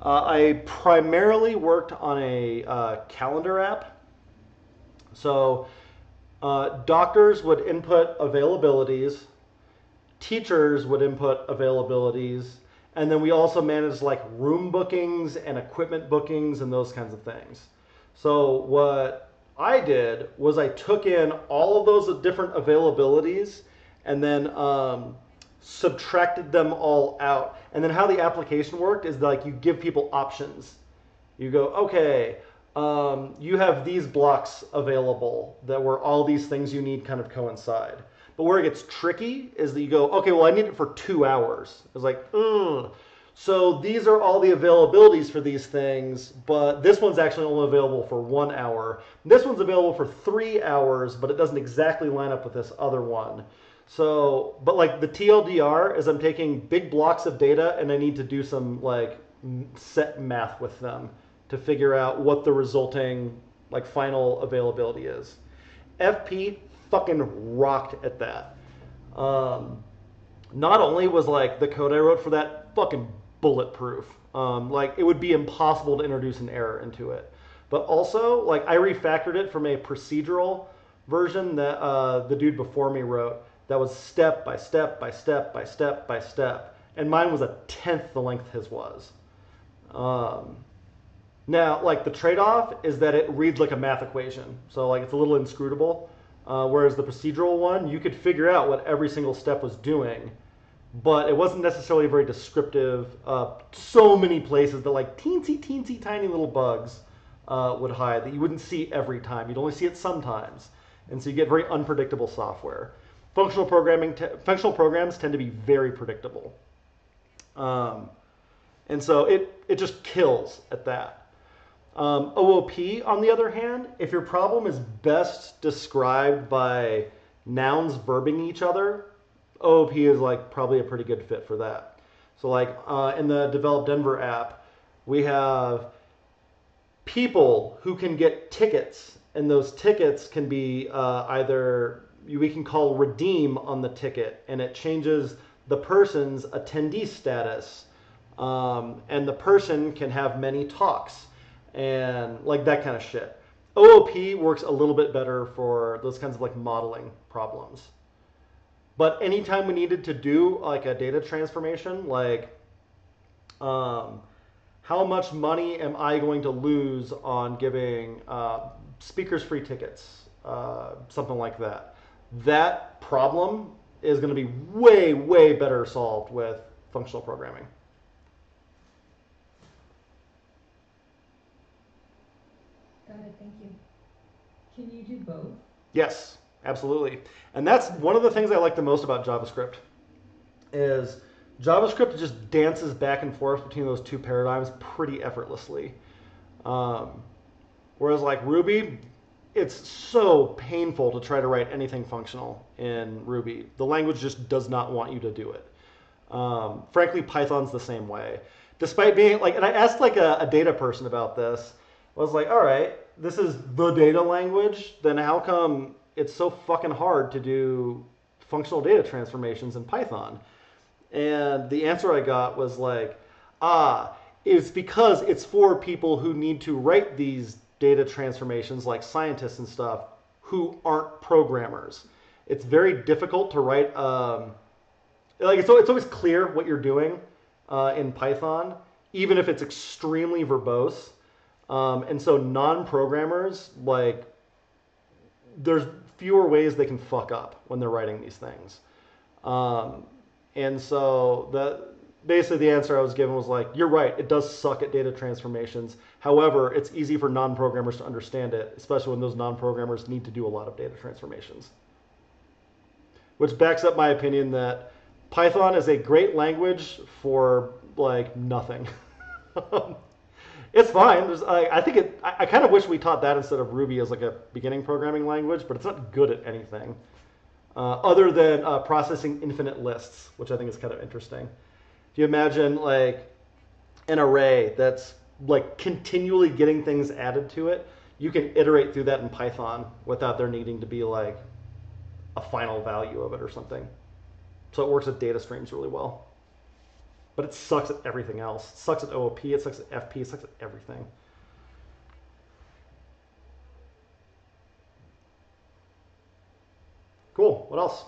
S1: I primarily worked on a calendar app. So doctors would input availabilities, teachers would input availabilities, and then we also managed like room bookings and equipment bookings and those kinds of things. So what I did was I took in all of those different availabilities and then subtracted them all out. And then how the application worked is like you give people options. You go, okay, you have these blocks available that where all these things you need kind of coincide. But where it gets tricky is that you go, okay, well, I need it for 2 hours. It's like, ugh. So these are all the availabilities for these things, but this one's actually only available for 1 hour. This one's available for 3 hours, but it doesn't exactly line up with this other one. So, but like the TLDR is I'm taking big blocks of data and I need to do some like set math with them to figure out what the resulting like final availability is. FP fucking rocked at that. Not only was like the code I wrote for that fucking bulletproof, like it would be impossible to introduce an error into it, but also like I refactored it from a procedural version that the dude before me wrote that was step by step by step by step by step, and mine was 1/10 the length his was. Now, like the trade-off is that it reads like a math equation, so like it's a little inscrutable. Whereas the procedural one, you could figure out what every single step was doing, but it wasn't necessarily very descriptive. So many places that like teensy tiny little bugs would hide that you wouldn't see every time. You'd only see it sometimes, and so you get very unpredictable software. Functional programs tend to be very predictable, and so it just kills at that. OOP, on the other hand, if your problem is best described by nouns verbing each other, OOP is like probably a pretty good fit for that. So like in the Develop Denver app, we have people who can get tickets, and those tickets can be either we can call redeem on the ticket, and it changes the person's attendee status, and the person can have many talks and like that kind of shit. OOP works a little bit better for those kinds of like modeling problems. But anytime we needed to do like a data transformation, like how much money am I going to lose on giving speakers free tickets, something like that. That problem is going to be way, way better solved with functional programming.
S2: Got it, thank you.
S4: Can you do both?
S1: Yes, absolutely. And that's one of the things I like the most about JavaScript is JavaScript just dances back and forth between those two paradigms pretty effortlessly. Whereas like Ruby, it's so painful to try to write anything functional in Ruby. The language just does not want you to do it. Frankly, Python's the same way. Despite being like, and I asked like a data person about this. I was like, all right, this is the data language, then how come it's so fucking hard to do functional data transformations in Python? And the answer I got was like, it's because it's for people who need to write these data transformations, like scientists and stuff, who aren't programmers. It's very difficult to write, it's always clear what you're doing in Python, even if it's extremely verbose. And so non-programmers, like, there's fewer ways they can fuck up when they're writing these things. And so basically the answer I was given was like, you're right, it does suck at data transformations. However, it's easy for non-programmers to understand it, especially when those non-programmers need to do a lot of data transformations. Which backs up my opinion that Python is a great language for like nothing. It's fine. I kind of wish we taught that instead of Ruby as like a beginning programming language, but it's not good at anything other than processing infinite lists, which I think is kind of interesting. If you imagine like an array that's like continually getting things added to it, you can iterate through that in Python without there needing to be like a final value of it or something. So it works with data streams really well. But it sucks at everything else. It sucks at OOP, it sucks at FP, it sucks at everything. Cool. What else?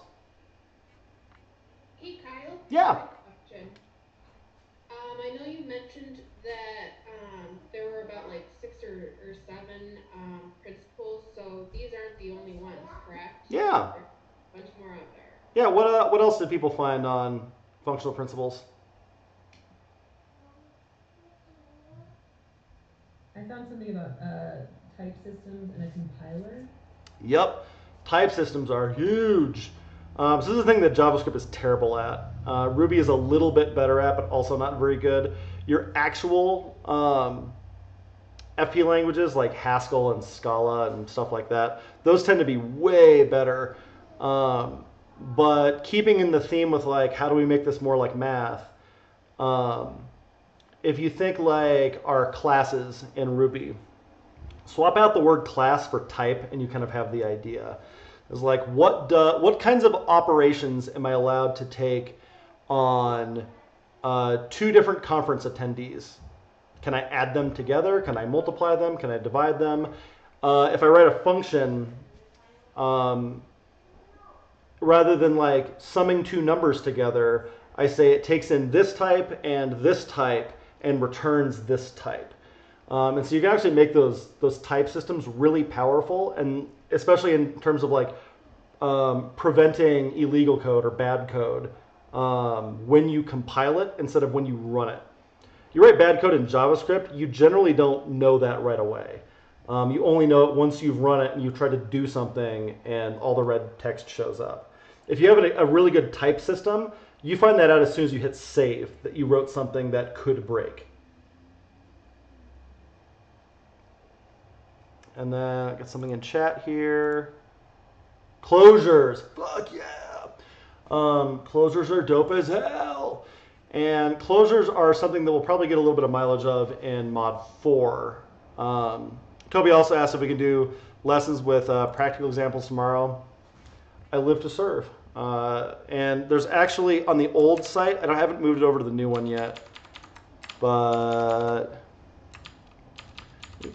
S5: Hey, Kyle.
S1: Yeah.
S5: Question. I know you mentioned that there were about like 6 or 7 principles, so these aren't the only ones, correct?
S1: Yeah.
S5: There's a bunch more out there.
S1: Yeah. What else did people find on functional principles?
S4: I found something about type systems and a compiler.
S1: Yep. Type systems are huge. So this is the thing that JavaScript is terrible at. Ruby is a little bit better at, but also not very good. Your actual FP languages like Haskell and Scala and stuff like that, those tend to be way better. But keeping in the theme with like, how do we make this more like math? If you think like our classes in Ruby, swap out the word class for type and you kind of have the idea. It's like, what kinds of operations am I allowed to take on 2 different conference attendees? Can I add them together? Can I multiply them? Can I divide them? If I write a function, rather than like summing 2 numbers together, I say it takes in this type and returns this type. And so you can actually make those type systems really powerful, and especially in terms of like preventing illegal code or bad code when you compile it instead of when you run it. You write bad code in JavaScript, you generally don't know that right away. You only know it once you've run it and you've tried to do something and all the red text shows up. If you have a really good type system, you find that out as soon as you hit save, that you wrote something that could break. And then I got something in chat here. Closures. Fuck yeah. Closures are dope as hell. And closures are something that we'll probably get a little bit of mileage of in Mod 4. Toby also asked if we can do lessons with practical examples tomorrow. I live to serve. And there's actually, on the old site, I haven't moved it over to the new one yet, but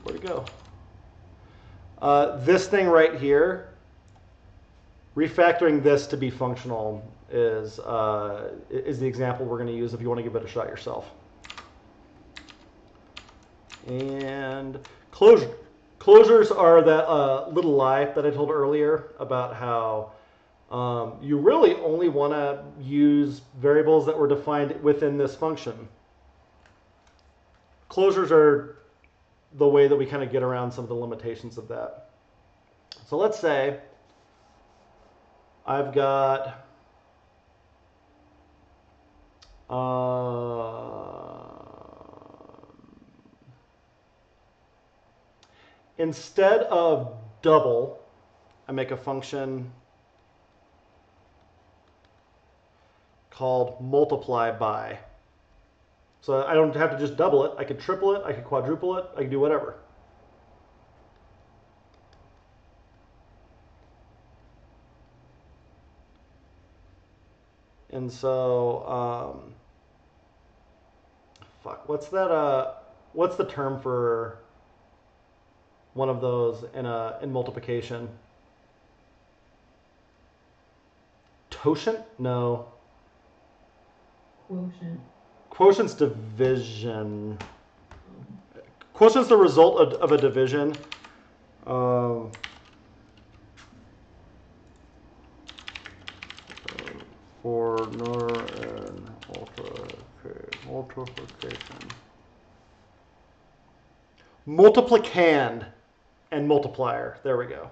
S1: where'd it go? This thing right here, refactoring this to be functional is the example we're going to use if you want to give it a shot yourself. And closures are that little lie that I told earlier about how you really only want to use variables that were defined within this function. Closures are the way that we kind of get around some of the limitations of that. So let's say I've got instead of double, I make a function called multiply by. So I don't have to just double it. I could triple it, I could quadruple it, I could do whatever. And so, fuck, what's that? What's the term for one of those in multiplication? Totient? No.
S4: Quotient.
S1: Quotient's division. Quotient's the result of a division. For NOR and multiplication. Multiplicand and multiplier. There we go.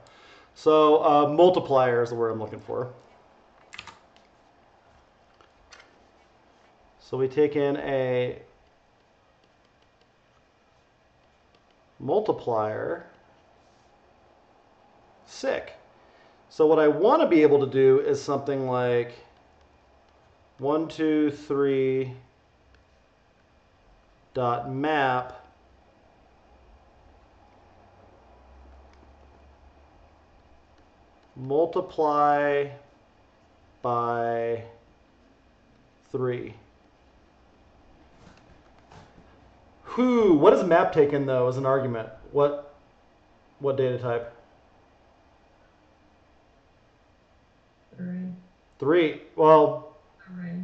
S1: So multiplier is the word I'm looking for. So we take in a multiplier. Sick. So what I want to be able to do is something like 1, 2, 3 dot map multiply by 3. What does map take in though as an argument? What data type?
S4: Array.
S1: 3. Well,
S4: Array.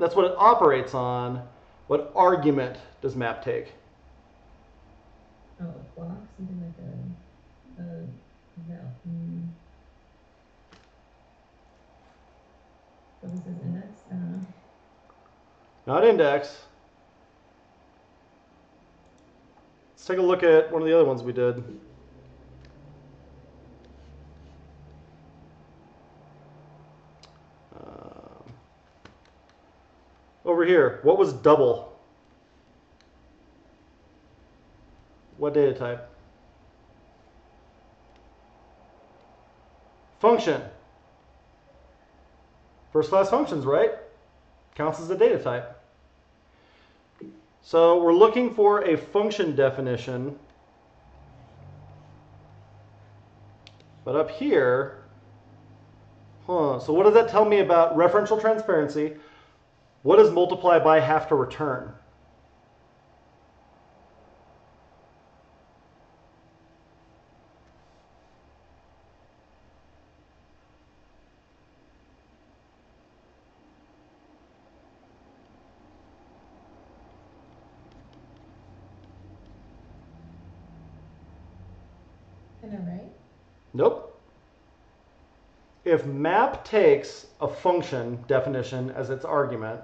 S1: that's what it operates on. What argument does map take?
S4: Oh, a block, something like what is this index? I don't know.
S1: Not index. Let's take a look at one of the other ones we did. Over here, what was double? What data type? Function. First class functions, right? Counts as a data type. So we're looking for a function definition. But up here, so what does that tell me about referential transparency? What does multiply by have to return?
S2: An array?
S1: Nope. If map takes a function definition as its argument,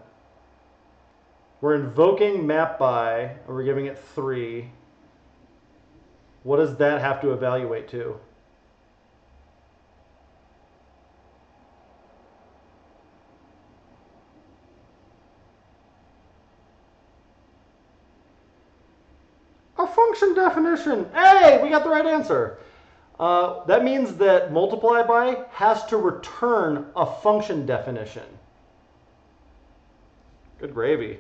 S1: we're invoking map by, and we're giving it 3. What does that have to evaluate to? A function definition. Hey, we got the right answer. That means that multiply by has to return a function definition. Good gravy.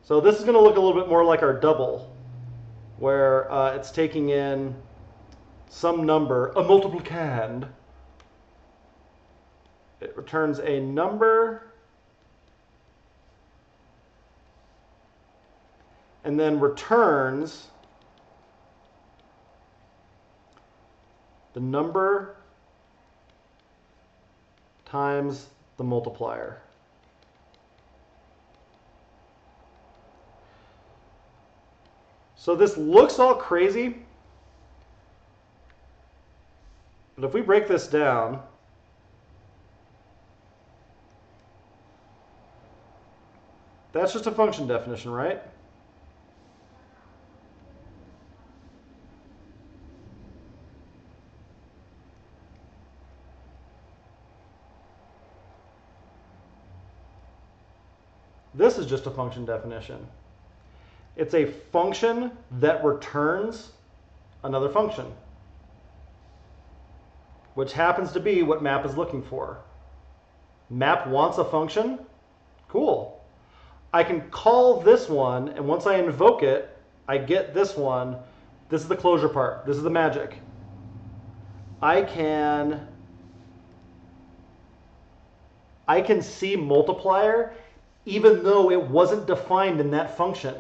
S1: So this is going to look a little bit more like our double, where it's taking in some number, a multiplicand. It returns a number and then returns the number times the multiplier. So this looks all crazy, but if we break this down, that's just a function definition, right? This is just a function definition. It's a function that returns another function, which happens to be what map is looking for. Map wants a function. Cool. I can call this one, and once I invoke it, I get this one. This is the closure part. This is the magic. I can see multiplier even though it wasn't defined in that function.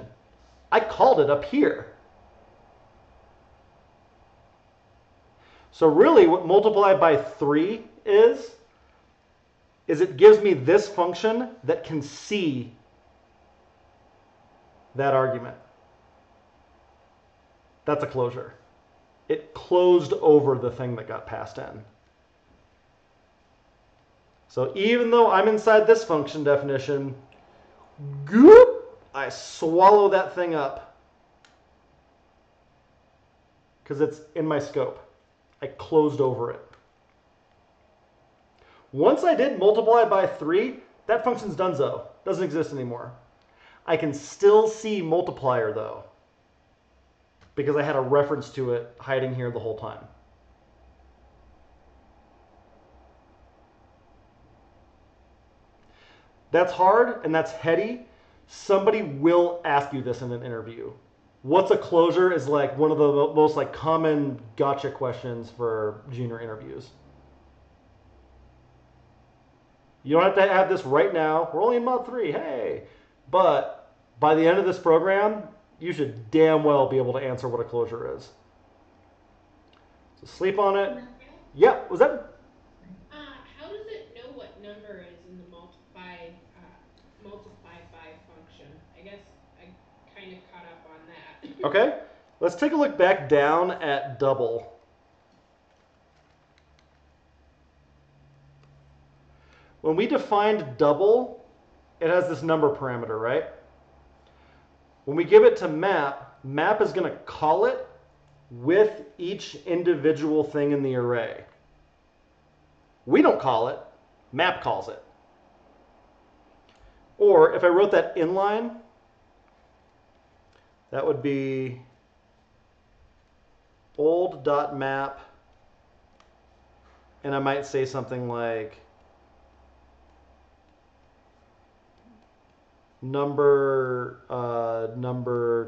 S1: I called it up here. So really what multiply by 3 is it gives me this function that can see that argument. That's a closure. It closed over the thing that got passed in. So even though I'm inside this function definition, goop, I swallow that thing up because it's in my scope. I closed over it. Once I did multiply by 3, that function's donezo. Doesn't exist anymore. I can still see multiplier though, because I had a reference to it hiding here the whole time. That's hard and that's heady. Somebody will ask you this in an interview. What's a closure is like one of the most like common gotcha questions for junior interviews. You don't have to have this right now. We're only in mod 3, hey. But by the end of this program, you should damn well be able to answer what a closure is. So sleep on it. Yeah, was that?
S5: How does it know what number is in the multiply by function? I guess I kind of caught up on that.
S1: Okay, let's take a look back down at double. When we defined double, it has this number parameter, right? When we give it to map, map is going to call it with each individual thing in the array. We don't call it, map calls it. Or if I wrote that inline, that would be old.map, and I might say something like number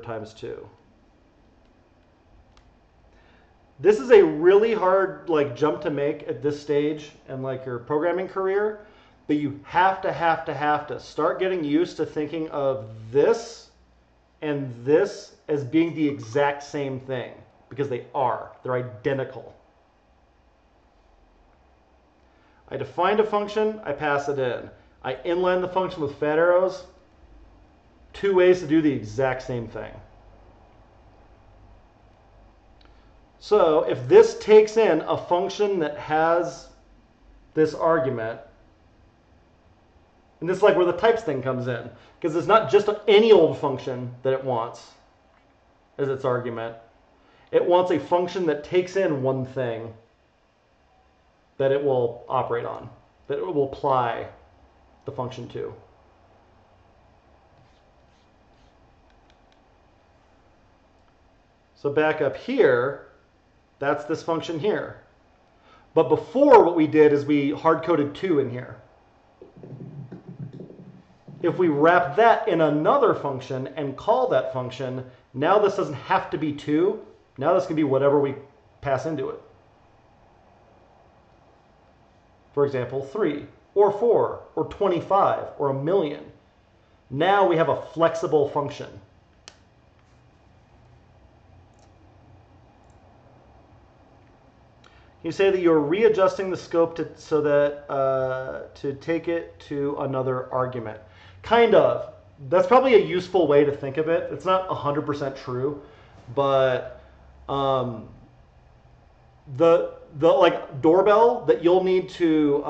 S1: times 2. This is a really hard like jump to make at this stage in like your programming career, but you have to start getting used to thinking of this and this as being the exact same thing, because they are. They're identical. I defined a function, I pass it in. I inline the function with fat arrows. 2 ways to do the exact same thing. So if this takes in a function that has this argument, and this is like where the types thing comes in, because it's not just any old function that it wants as its argument. It wants a function that takes in one thing that it will operate on, that it will apply the function to. So back up here, that's this function here. But before, what we did is we hard-coded 2 in here. If we wrap that in another function and call that function, now this doesn't have to be 2. Now this can be whatever we pass into it. For example, 3, or 4, or 25, or 1,000,000. Now we have a flexible function. You say that you're readjusting the scope so that to take it to another argument. Kind of. That's probably a useful way to think of it. It's not 100% true, but the like doorbell that you'll need to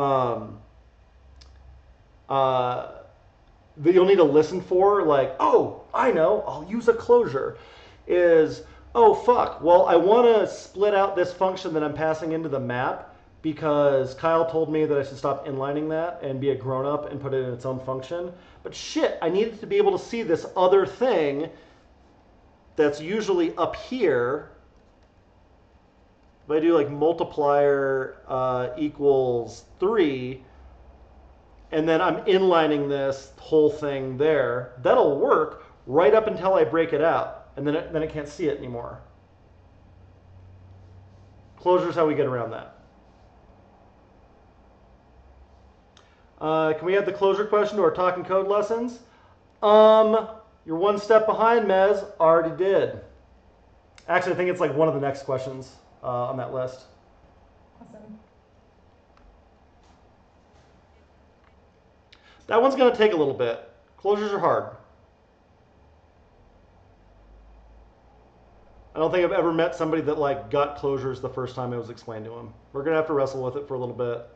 S1: listen for, like, oh, I know, I'll use a closure, is, oh, fuck, well, I want to split out this function that I'm passing into the map because Kyle told me that I should stop inlining that and be a grown-up and put it in its own function. But shit, I needed to be able to see this other thing that's usually up here. If I do like multiplier equals 3, and then I'm inlining this whole thing there, that'll work right up until I break it out. And then it can't see it anymore. Closure is how we get around that. Can we add the closure question to our talking code lessons? You're one step behind, Mez. Already did. Actually, I think it's like one of the next questions on that list.
S2: Awesome.
S1: That one's going to take a little bit. Closures are hard. I don't think I've ever met somebody that like got closures the first time it was explained to them. We're going to have to wrestle with it for a little bit.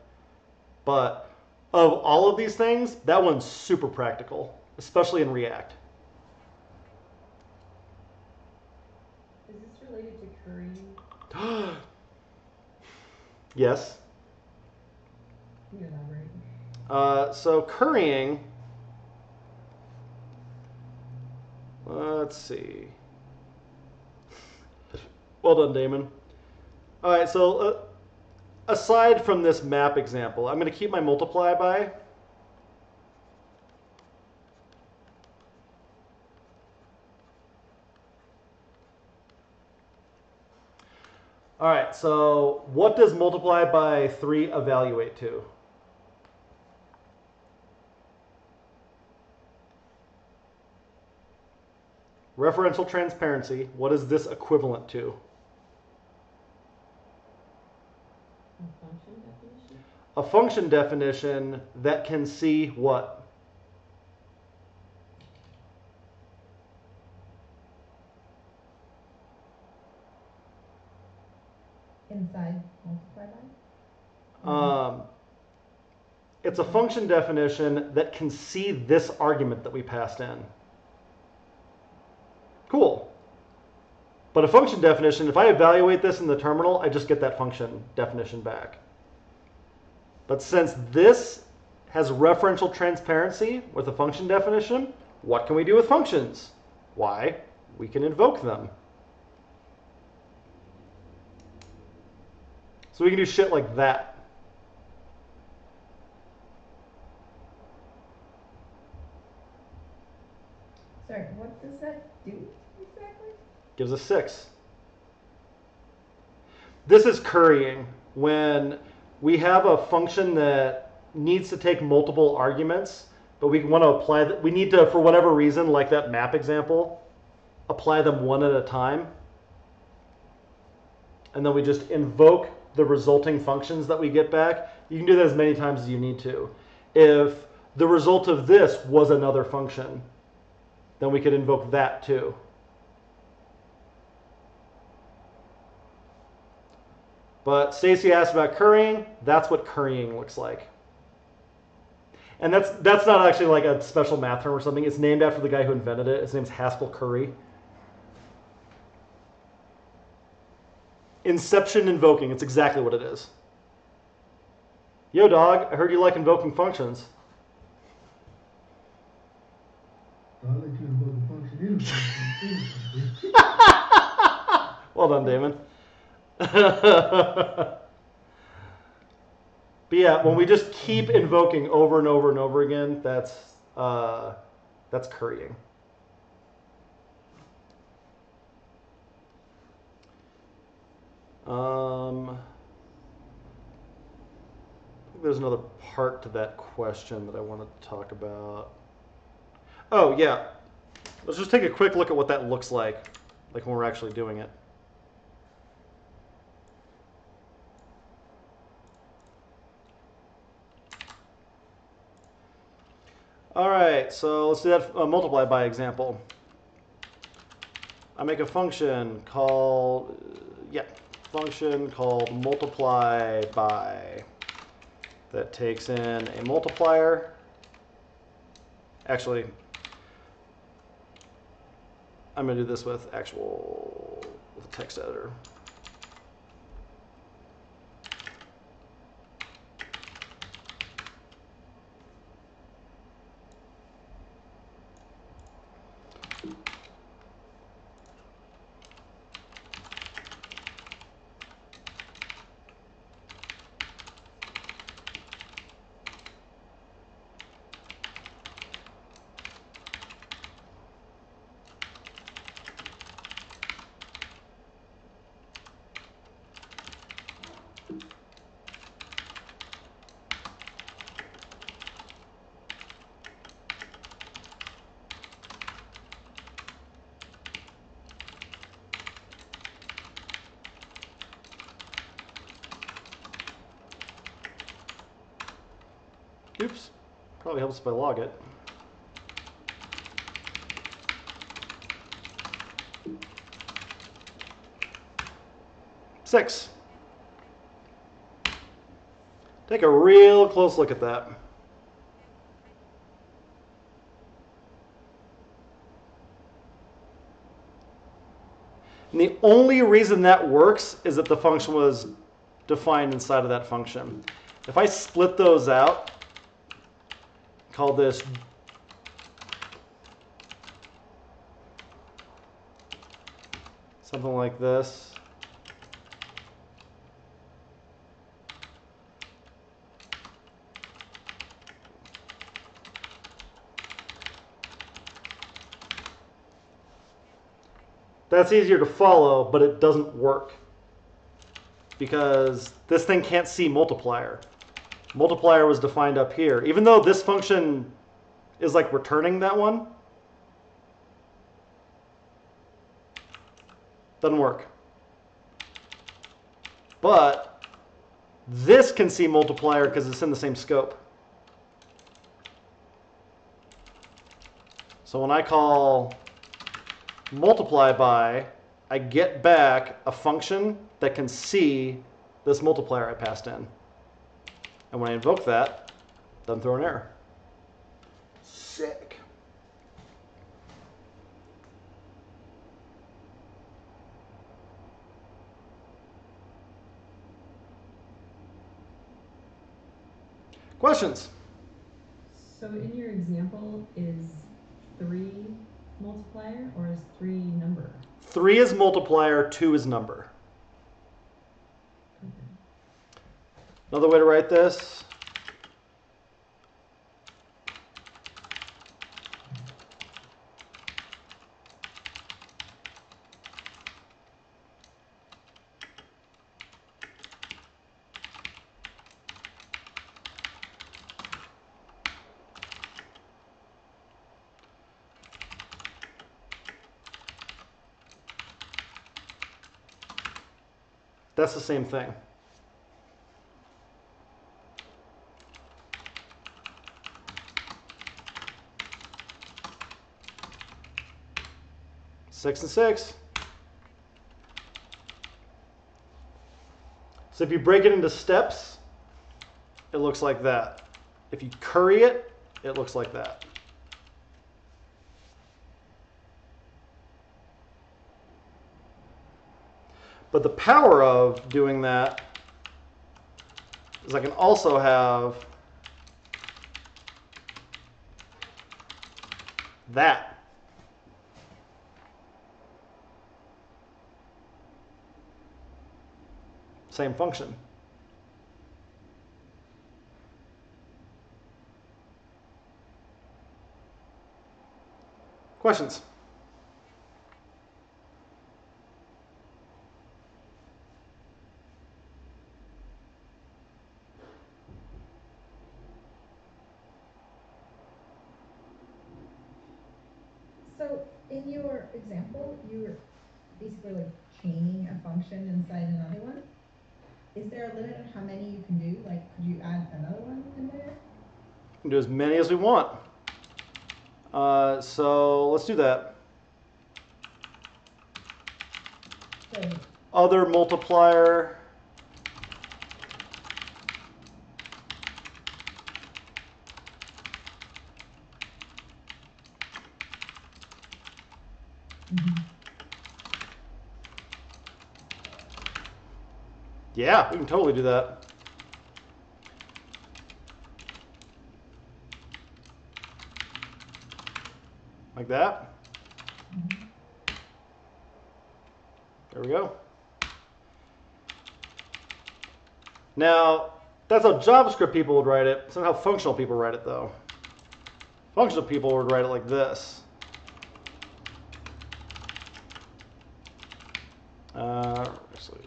S1: But of all of these things, that one's super practical, especially in React.
S3: Is this related to currying?
S1: Yes.
S4: Can you elaborate?
S1: So currying let's see. Well done, Damon. All right, so aside from this map example, I'm going to keep my multiply by. All right, so what does multiply by 3 evaluate to? Referential transparency, what is this equivalent to?
S3: A function definition?
S1: A function definition that can see what?
S2: Inside multiply by?
S1: It's a function definition that can see this argument that we passed in. Cool. But a function definition, if I evaluate this in the terminal, I just get that function definition back. But since this has referential transparency with a function definition, what can we do with functions? Why, we can invoke them. So we can do shit like that.
S2: Sorry, what does that do exactly?
S1: Gives us 6. This is currying. When we have a function that needs to take multiple arguments, but we want to apply we need to, for whatever reason, like that map example, apply them one at a time. And then we just invoke the resulting functions that we get back. You can do that as many times as you need to. If the result of this was another function, then we could invoke that too. But Stacy asked about currying. That's what currying looks like. And that's not actually like a special math term or something. It's named after the guy who invented it. His name's Haskell Curry. Inception invoking. It's exactly what it is. Yo, dog, I heard you like invoking functions.
S6: I'll let you invoke a function in a function.
S1: Well done, Damon. But yeah, when we just keep invoking over and over and over again, that's currying. I think there's another part to that question that I wanted to talk about. Oh yeah, let's just take a quick look at what that looks like when we're actually doing it. All right, so let's do that multiply by example. I make a function called, multiply by that takes in a multiplier. Actually, I'm going to do this with a text editor. Oops, probably helps if I log it. Six. Take a real close look at that. And the only reason that works is that the function was defined inside of that function. If I split those out, call this something like this. That's easier to follow, but it doesn't work because this thing can't see multiplier. Multiplier was defined up here. Even though this function is like returning that one, doesn't work. But this can see multiplier because it's in the same scope. So when I call multiply by, I get back a function that can see this multiplier I passed in. And when I invoke that, it doesn't throw an error. Sick. Questions?
S4: So in your example, is 3 multiplier or is 3 number?
S1: 3 is multiplier, 2 is number.
S4: Okay.
S1: Another way to write this. That's the same thing. Six and 6. So if you break it into steps, it looks like that. If you curry it, it looks like that. But the power of doing that is I can also have that. Same function. Questions?
S2: So in your example, you're basically like chaining a function inside another one. Is there a limit on how many you can do? Like, could you add another one in there?
S1: We can do as many as we want. So let's do that.
S2: So,
S1: Other multiplier. Yeah, we can totally do that. Like that. There we go. Now, that's how JavaScript people would write it. It's not how functional people write it, though. Functional people would write it like this. Actually,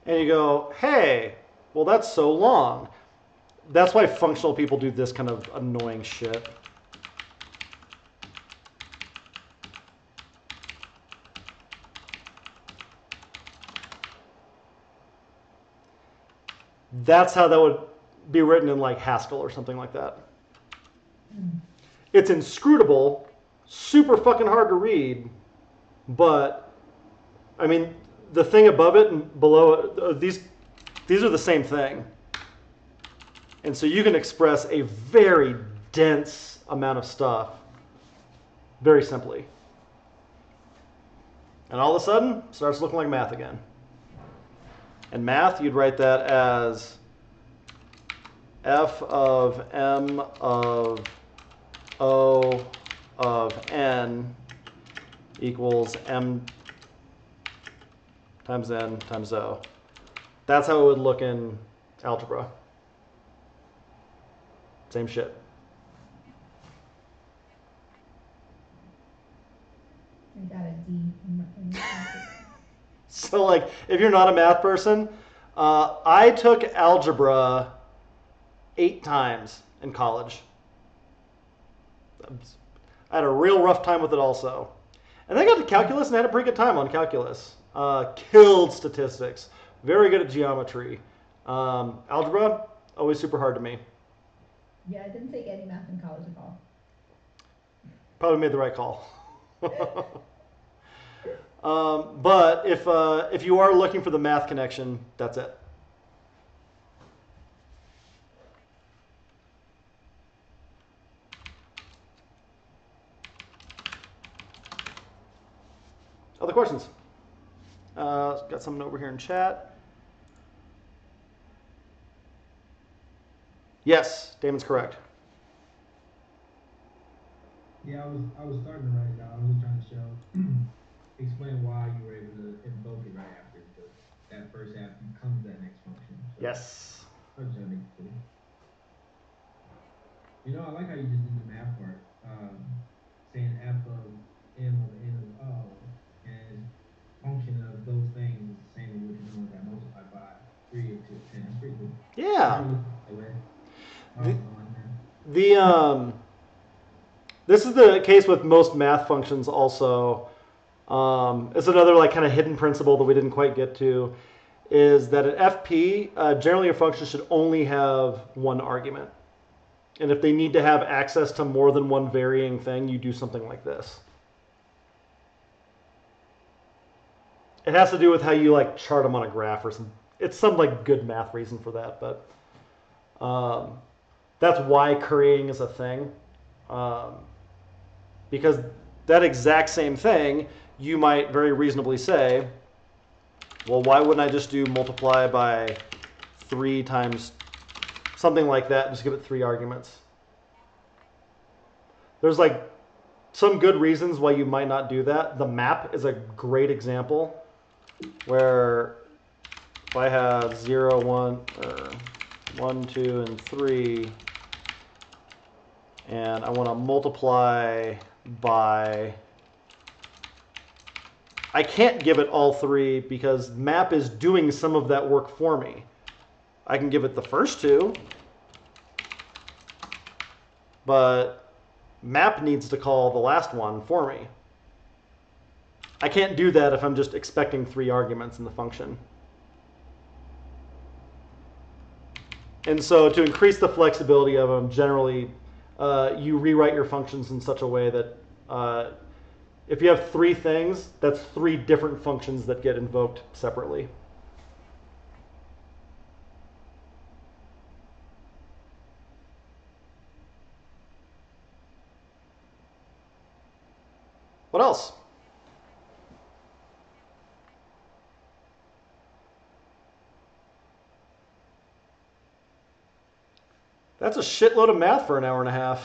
S1: and you go, hey, well, that's so long. That's why functional people do this kind of annoying shit. That's how that would be written in like Haskell or something like that. It's inscrutable, super fucking hard to read, but I mean, the thing above it and below it, these are the same thing. And so you can express a very dense amount of stuff very simply. And all of a sudden, it starts looking like math again. And math, you'd write that as f of m of o of n equals m times n times o. That's how it would look in algebra. Same shit.
S2: I got a D in my
S1: So like, if you're not a math person, I took algebra 8 times in college. I had a real rough time with it also. And then I got to calculus and I had a pretty good time on calculus. Killed statistics. Very good at geometry. Algebra, always super hard to me.
S2: Yeah, I didn't take any math in college at all.
S1: Probably made the right call. But if you are looking for the math connection, that's it. Other questions? Got something over here in chat. Yes, Damon's correct.
S6: Yeah, I was starting to write it down. I was just trying to show, explain why you were able to invoke it right after, because that first half becomes that next function. So
S1: Yes.
S6: I was trying to make it clear. You know, I like how you just did the math part, saying f of m of n of o, and function of those things is the same as what you're doing with that multiplied by 3 to 10. That's pretty cool.
S1: Yeah.
S6: The
S1: This is the case with most math functions also. It's another like kind of hidden principle that we didn't quite get to, is that at FP, generally a function should only have one argument. And if they need to have access to more than one varying thing, you do something like this. It has to do with how you like chart them on a graph or some. It's some like good math reason for that, but that's why currying is a thing. Because that exact same thing, you might very reasonably say, well, why wouldn't I just do multiply by 3 times something like that, just give it 3 arguments? There's like some good reasons why you might not do that. The map is a great example where if I have 0, 1, or 1, 2, and 3, and I want to multiply by, I can't give it all 3 because map is doing some of that work for me. I can give it the first 2, but map needs to call the last one for me. I can't do that if I'm just expecting 3 arguments in the function. And so to increase the flexibility of them, generally you rewrite your functions in such a way that if you have 3 things, that's 3 different functions that get invoked separately. What else? That's a shitload of math for an hour and a half.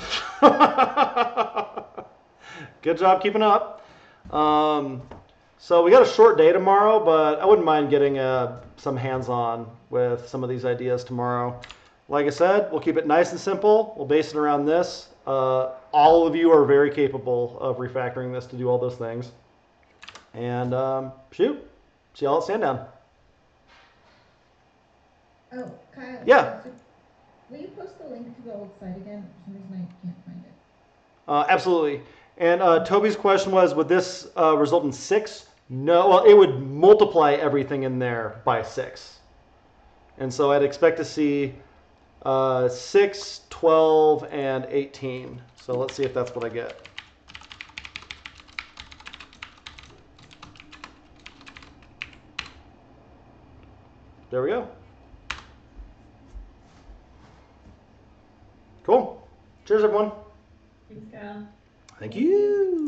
S1: Good job keeping up. So we got a short day tomorrow, but I wouldn't mind getting some hands-on with some of these ideas tomorrow. Like I said, we'll keep it nice and simple. We'll base it around this. All of you are very capable of refactoring this to do all those things. And shoot, see y'all at Sandown.
S2: Oh, Kyle.
S1: Yeah.
S2: Will you post the link to the old site again? For some reason I can't find it.
S1: Absolutely. And Toby's question was, would this result in 6? No, well, it would multiply everything in there by 6. And so I'd expect to see 6, 12, and 18. So let's see if that's what I get. There we go. Cool. Cheers, everyone.
S4: Thanks, Kyle.
S1: Thank you.